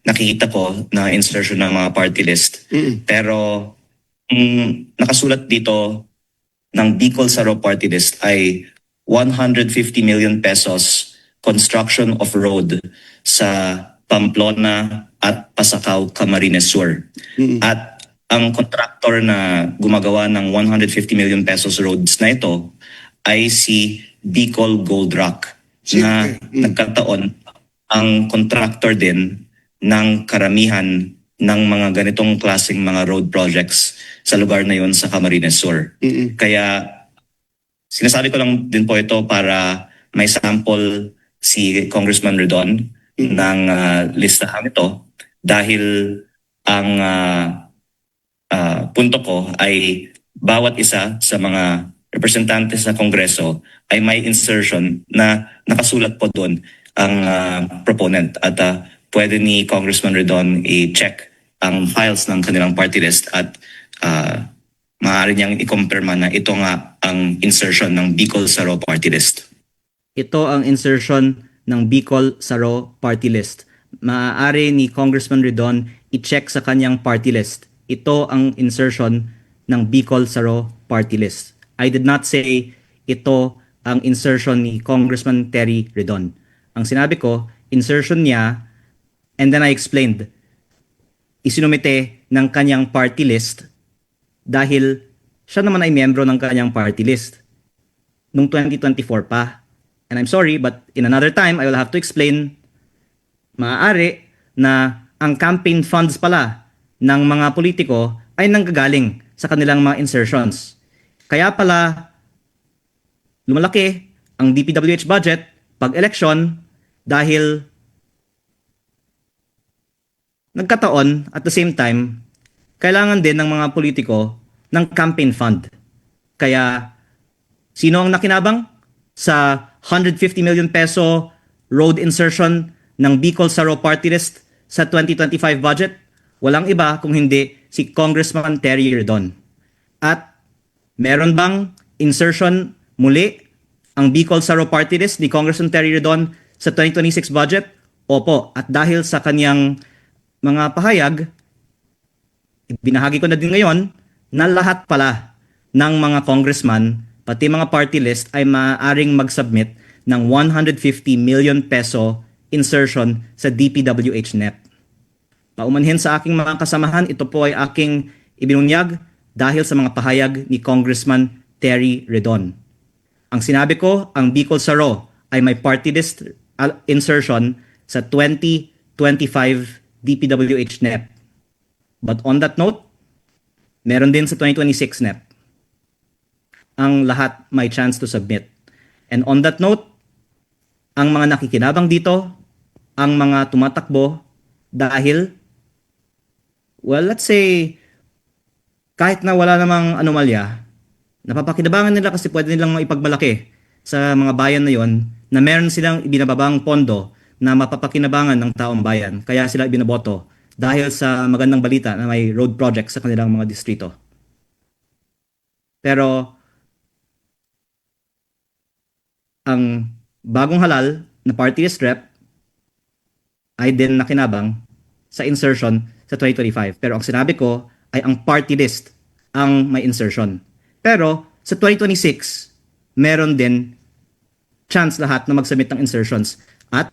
nakikita ko na insertion ng mga party list. Mm-mm. Pero nakasulat dito ng Bicol Saro Party List ay 150 million pesos construction of road sa Pamplona at Pasacao Camarines Sur. Mm. At ang contractor na gumagawa ng 150 million pesos roads na ito ay si Bicol Gold Rock na nagkataon ang contractor din ng karamihan ng mga ganitong klaseng mga road projects sa lugar na yon sa Camarines Sur. Mm-mm. Kaya sinasabi ko lang din po ito para may sample si Congressman Redon ng listahan ito dahil ang punto ko ay bawat isa sa mga representante sa Kongreso ay may insertion na nakasulat po doon ang proponent at pwede ni Congressman Redon i-check ang files ng kanilang party list at maaari niyang i-confirma na ito nga ang insertion ng Bicol Saro party list. Ito ang insertion ng Bicol Saro party list. Maaari ni Congressman Redon i-check sa kanyang party list. Ito ang insertion ng Bicol Saro party list. I did not say ito ang insertion ni Congressman Terry Redon. Ang sinabi ko, insertion niya, and then I explained, isinumite ng kanyang party list dahil siya naman ay miyembro ng kanyang party list noong 2024 pa. And I'm sorry, but in another time, I will have to explain, maaari na ang campaign funds pala ng mga politiko ay nanggagaling sa kanilang mga insertions. Kaya pala, lumalaki ang DPWH budget pag-eleksyon dahil nagkataon at the same time, kailangan din ng mga politiko ng campaign fund. Kaya, sino ang nakinabang sa 150 million peso road insertion ng Bicol Saro Party List sa 2025 budget? Walang iba kung hindi si Congressman Terry Redon. At meron bang insertion muli ang Bicol Saro Party List ni Congressman Terry Redon sa 2026 budget? Opo. At dahil sa kanyang mga pahayag, binahagi ko na din ngayon na lahat pala ng mga congressman, pati mga party list ay maaaring mag-submit ng 150 million peso insertion sa DPWH NEP. Paumanhin sa aking mga kasamahan, ito po ay aking ibinunyag dahil sa mga pahayag ni Congressman Terry Redon. Ang sinabi ko, ang Bicol Saro ay may party list insertion sa 2025 DPWH NEP. But on that note, meron din sa 2026 NEP. Ang lahat may chance to submit. And on that note, ang mga nakikinabang dito, ang mga tumatakbo dahil, well, let's say, kahit na wala namang anomalya, napapakinabangan nila kasi pwede nilang ipagmalaki sa mga bayan na yon na meron silang ibinababang pondo na mapapakinabangan ng taong bayan. Kaya sila ibinaboto dahil sa magandang balita na may road project sa kanilang mga distrito. Pero ang bagong halal na party list rep ay din nakinabang sa insertion sa 2025. Pero ang sinabi ko ay ang party list ang may insertion. Pero sa 2026, meron din chance lahat na mag-submit ng insertions. At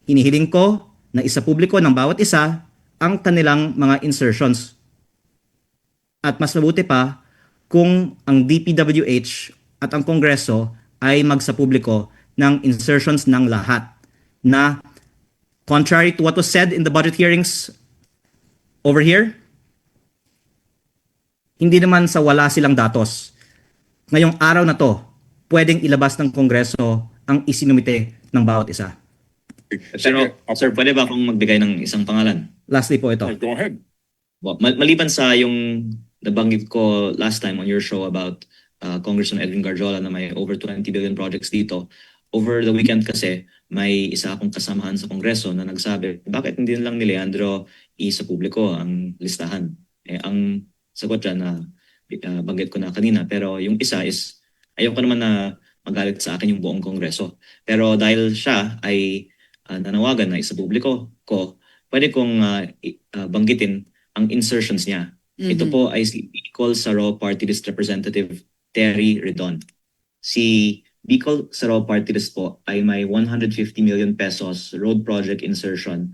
hinihiling ko na isa publiko ng bawat isa ang kanilang mga insertions. At mas mabuti pa kung ang DPWH at ang Kongreso ay magsapubliko ng insertions ng lahat na contrary to what was said in the budget hearings over here, hindi naman sa wala silang datos. Ngayong araw na to, pwedeng ilabas ng Kongreso ang isinumite ng bawat isa. Pero, sir, pwede ba akong magbigay ng isang pangalan? Lastly po ito. Go ahead. Well, maliban sa yung nabanggit ko last time on your show about Congressman Edwin Garjola na may over 20 billion projects dito, over the weekend kasi may isa akong kasamahan sa Kongreso na nagsabi, bakit hindi lang ni Leandro sa publiko ang listahan? Ang sagot dyan na banggit ko na kanina, pero yung isa is ayoko naman na magalit sa akin yung buong Kongreso. Pero dahil siya ay nanawagan na isa publiko ko, pwede kong banggitin ang insertions niya. Ito po ay si Bicol Saro Party List Representative Terry Redon. Si Bicol Saraw Party List po ay may 150 million pesos road project insertion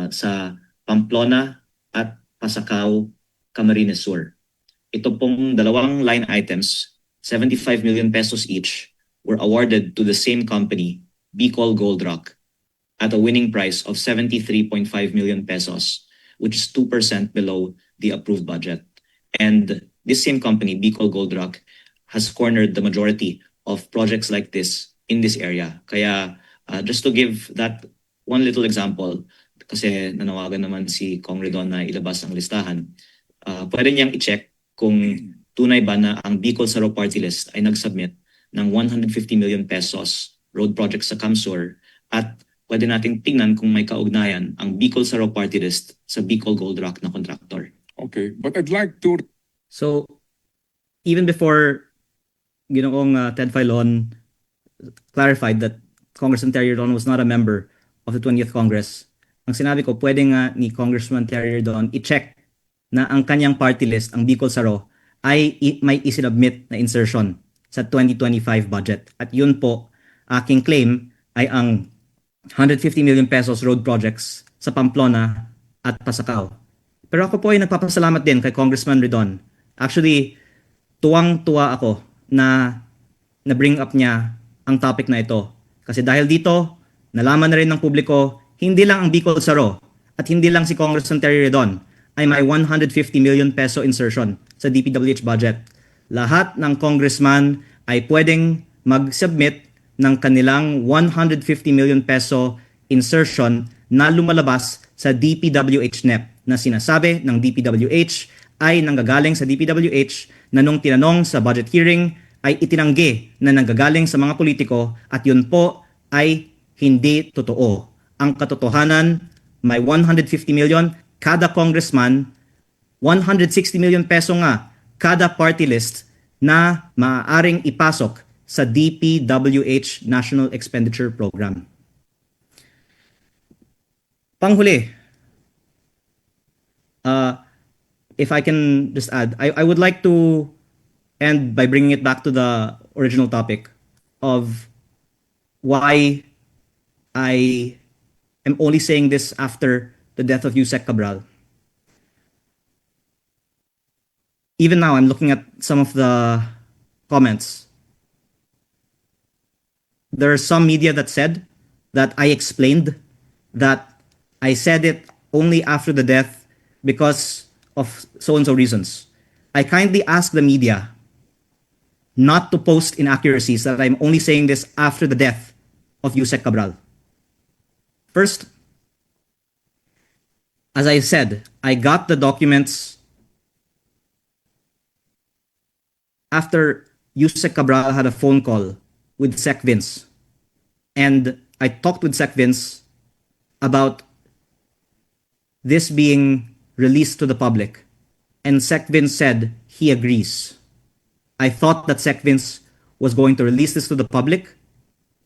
sa Pamplona at Pasacao, Camarines Sur. Ito pong dalawang line items, 75 million pesos each, were awarded to the same company, Bicol Gold Rock, at a winning price of 73.5 million pesos, which is 2% below the approved budget. And this same company, Bicol Gold Rock, has cornered the majority of projects like this in this area. Kaya just to give that one little example, kasi nanawagan naman si Kong Redon na ilabas ang listahan, pwede niyang i-check kung tunay ba na ang Bicol Saraw Party List ay nag-submit ng 150 million pesos road project sa Camsur, at pwede nating tingnan kung may kaugnayan ang Bicol Saraw Party List sa Bicol Gold Rock na contractor. Okay, but I'd like to... So, even before Ginoong Ted Filon clarified that Congressman Terry Don was not a member of the 20th Congress, ang sinabi ko, pwede nga ni Congressman Terry Don i-check na ang kanyang party list, ang Bicol Saraw, ay may isinubmit na insertion sa 2025 budget. At yun po, aking claim ay ang 150 million pesos road projects sa Pamplona at Pasacao. Pero ako po ay nagpapasalamat din kay Congressman Redon. Actually, tuwang-tuwa ako na na-bring up niya ang topic na ito. Kasi dahil dito, nalaman na rin ng publiko, hindi lang ang Bicol Saraw at hindi lang si Congressman Terry Redon ay may 150 million peso insertion sa DPWH budget. Lahat ng congressman ay pwedeng mag-submit ng kanilang 150 million peso insertion na lumalabas sa DPWH NEP na sinasabi ng DPWH ay nanggagaling sa DPWH na nung tinanong sa budget hearing ay itinanggi na nanggagaling sa mga politiko, at yun po ay hindi totoo. Ang katotohanan, may 150 million kada congressman, 160 million peso nga kada party list na maaaring ipasok sa DPWH National Expenditure Program. Panghuli, if I can just add, I would like to end by bringing it back to the original topic of why I am only saying this after the death of Yusek Cabral. Even now, I'm looking at some of the comments. There are some media that said that I explained that I said it only after the death because of so-and-so reasons. I kindly ask the media not to post inaccuracies that I'm only saying this after the death of Yusek Cabral. First, as I said, I got the documents after Yusek Cabral had a phone call with Sec Vince. And I talked with Sec Vince about this being released to the public. And Sec Vince said he agrees. I thought that Sec Vince was going to release this to the public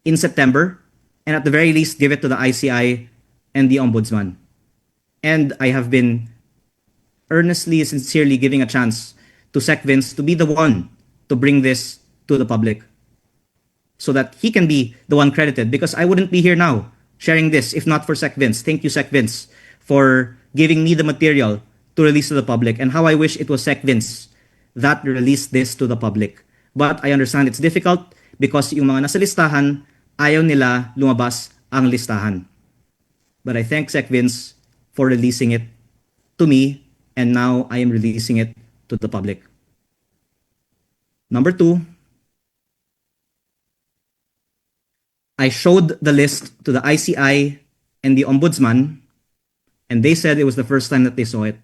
in September, and at the very least give it to the ICI and the Ombudsman. And I have been earnestly, sincerely giving a chance to Sec Vince to be the one to bring this to the public so that he can be the one credited, because I wouldn't be here now sharing this if not for Sec Vince. Thank you, Sec Vince, for giving me the material to release to the public, and how I wish it was Sec Vince that released this to the public. But I understand it's difficult because yung mga nasa listahan, ayaw nila lumabas ang listahan. But I thank Sec Vince for releasing it to me, and now I am releasing it to the public. Number two, I showed the list to the ICI and the Ombudsman, and they said it was the first time that they saw it.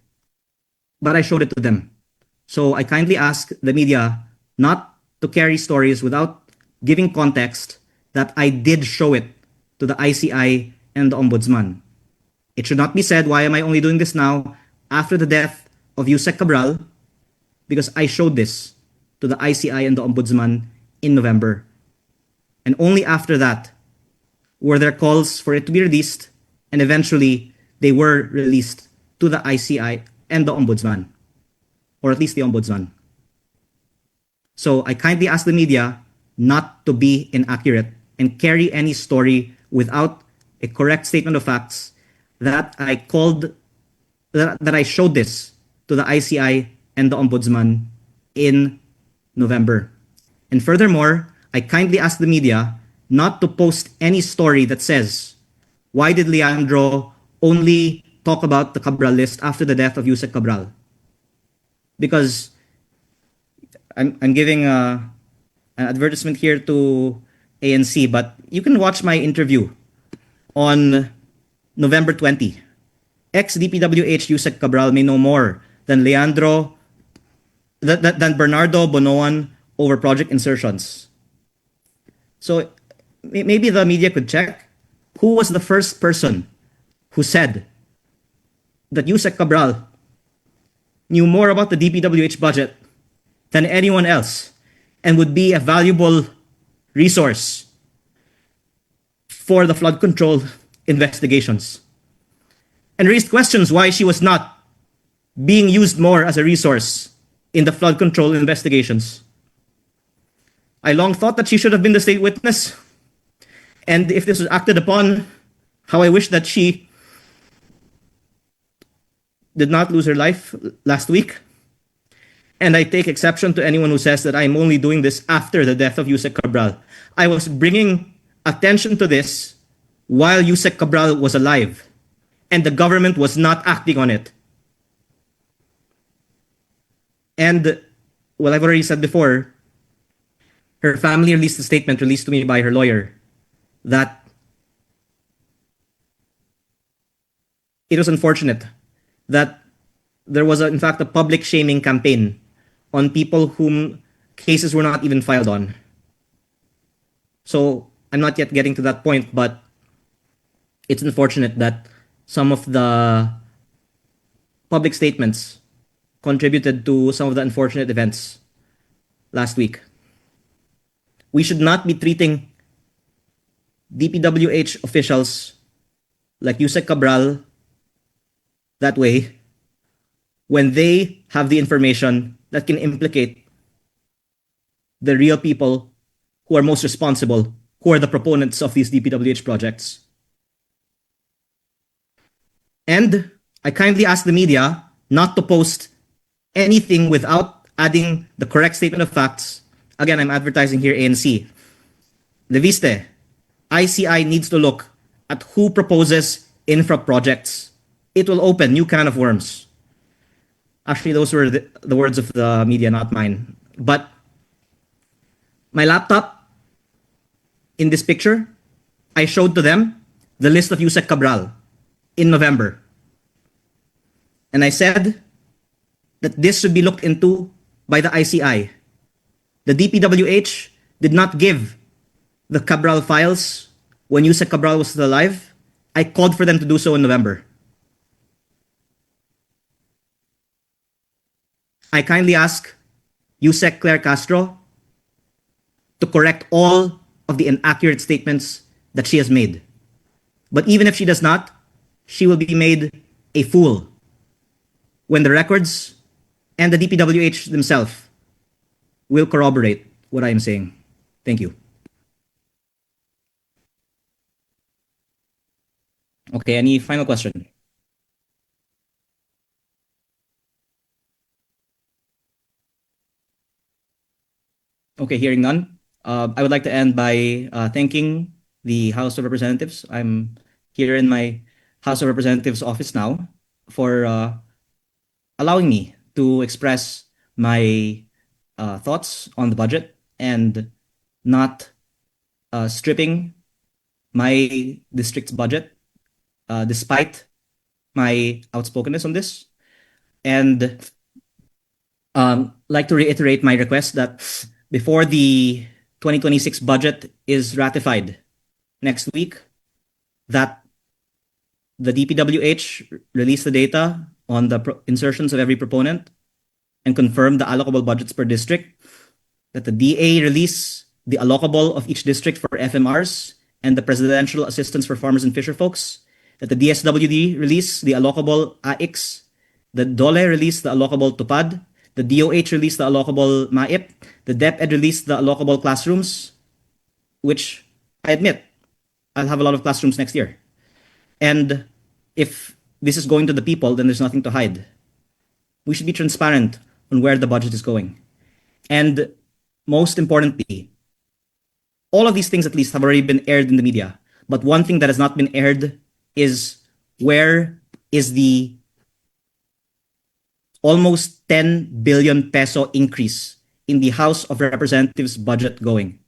But I showed it to them. So I kindly ask the media not to carry stories without giving context that I did show it to the ICI and the Ombudsman. It should not be said, why am I only doing this now after the death of Yusek Cabral? Because I showed this to the ICI and the Ombudsman in November. And only after that were there calls for it to be released, and eventually they were released to the ICI and the Ombudsman, or at least the Ombudsman. So I kindly ask the media not to be inaccurate and carry any story without a correct statement of facts, that I showed this to the ICI and the Ombudsman in November. And furthermore, I kindly ask the media not to post any story that says, why did Leandro only talk about the Cabral list after the death of Yusek Cabral? Because I'm giving an advertisement here to ANC, but you can watch my interview on November 20. Ex-DPWH Yusek Cabral may know more than than Bernardo Bonoan over project insertions. So maybe the media could check who was the first person who said that Yusek Cabral knew more about the DPWH budget than anyone else and would be a valuable resource for the flood control investigations, and raised questions why she was not being used more as a resource in the flood control investigations. I long thought that she should have been the state witness, and if this was acted upon, how I wish that she did not lose her life last week. And I take exception to anyone who says that I'm only doing this after the death of Yusek Cabral. I was bringing attention to this while Yusek Cabral was alive, and the government was not acting on it. And, well, I've already said before, her family released a statement released to me by her lawyer that it was unfortunate that there was, in fact, a public shaming campaign on people whom cases were not even filed on. So I'm not yet getting to that point, but it's unfortunate that some of the public statements contributed to some of the unfortunate events last week. We should not be treating DPWH officials like Yusek Cabral that way when they have the information that can implicate the real people who are most responsible, who are the proponents of these DPWH projects. And I kindly ask the media not to post anything without adding the correct statement of facts. Again, I'm advertising here ANC. Leviste, ICI needs to look at who proposes infra projects. It will open new can of worms. Actually, those were the words of the media, not mine. But my laptop, in this picture, I showed to them the list of Yusek Cabral in November. And I said that this should be looked into by the ICI. The DPWH did not give the Cabral files when Yusek Cabral was still alive. I called for them to do so in November. I kindly ask Yusek Claire Castro to correct all of the inaccurate statements that she has made. But even if she does not, she will be made a fool when the records and the DPWH themselves will corroborate what I am saying. Thank you. Okay, any final question? Okay, hearing none. I would like to end by thanking the House of Representatives. I'm here in my House of Representatives office now for allowing me to express my thoughts on the budget and not stripping my district's budget despite my outspokenness on this. And like to reiterate my request that before the 2026 budget is ratified next week, that the DPWH release the data on the insertions of every proponent and confirm the allocable budgets per district, that the DA release the allocable of each district for FMRs and the Presidential Assistance for Farmers and Fisher Folks, that the DSWD release the allocable AIX, the DOLE release the allocable TUPAD, The DOH released the allocable MAIP. The DepEd released the allocable classrooms, which I admit, I'll have a lot of classrooms next year. And if this is going to the people, then there's nothing to hide. We should be transparent on where the budget is going. And most importantly, all of these things at least have already been aired in the media. But one thing that has not been aired is where is the almost 10 billion peso increase in the House of Representatives budget going.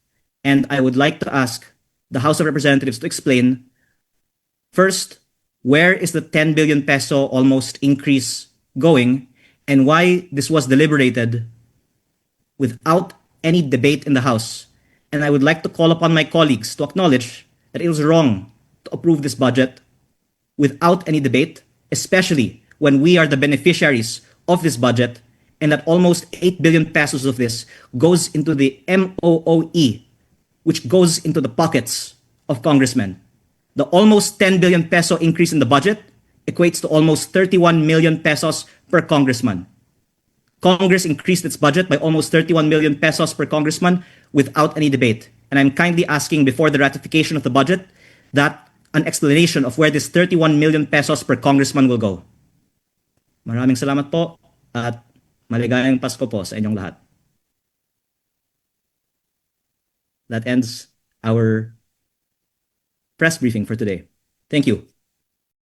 And I would like to ask the House of Representatives to explain, first, where is the 10 billion peso almost increase going, and why this was deliberated without any debate in the House. And I would like to call upon my colleagues to acknowledge that it was wrong to approve this budget without any debate, especially when we are the beneficiaries of this budget, and that almost 8 billion pesos of this goes into the MOOE, which goes into the pockets of congressmen. The almost 10 billion peso increase in the budget equates to almost 31 million pesos per congressman. Congress increased its budget by almost 31 million pesos per congressman without any debate. And I'm kindly asking before the ratification of the budget that an explanation of where this 31 million pesos per congressman will go. Maraming salamat po at maligayang Pasko po sa inyong lahat. That ends our press briefing for today. Thank you.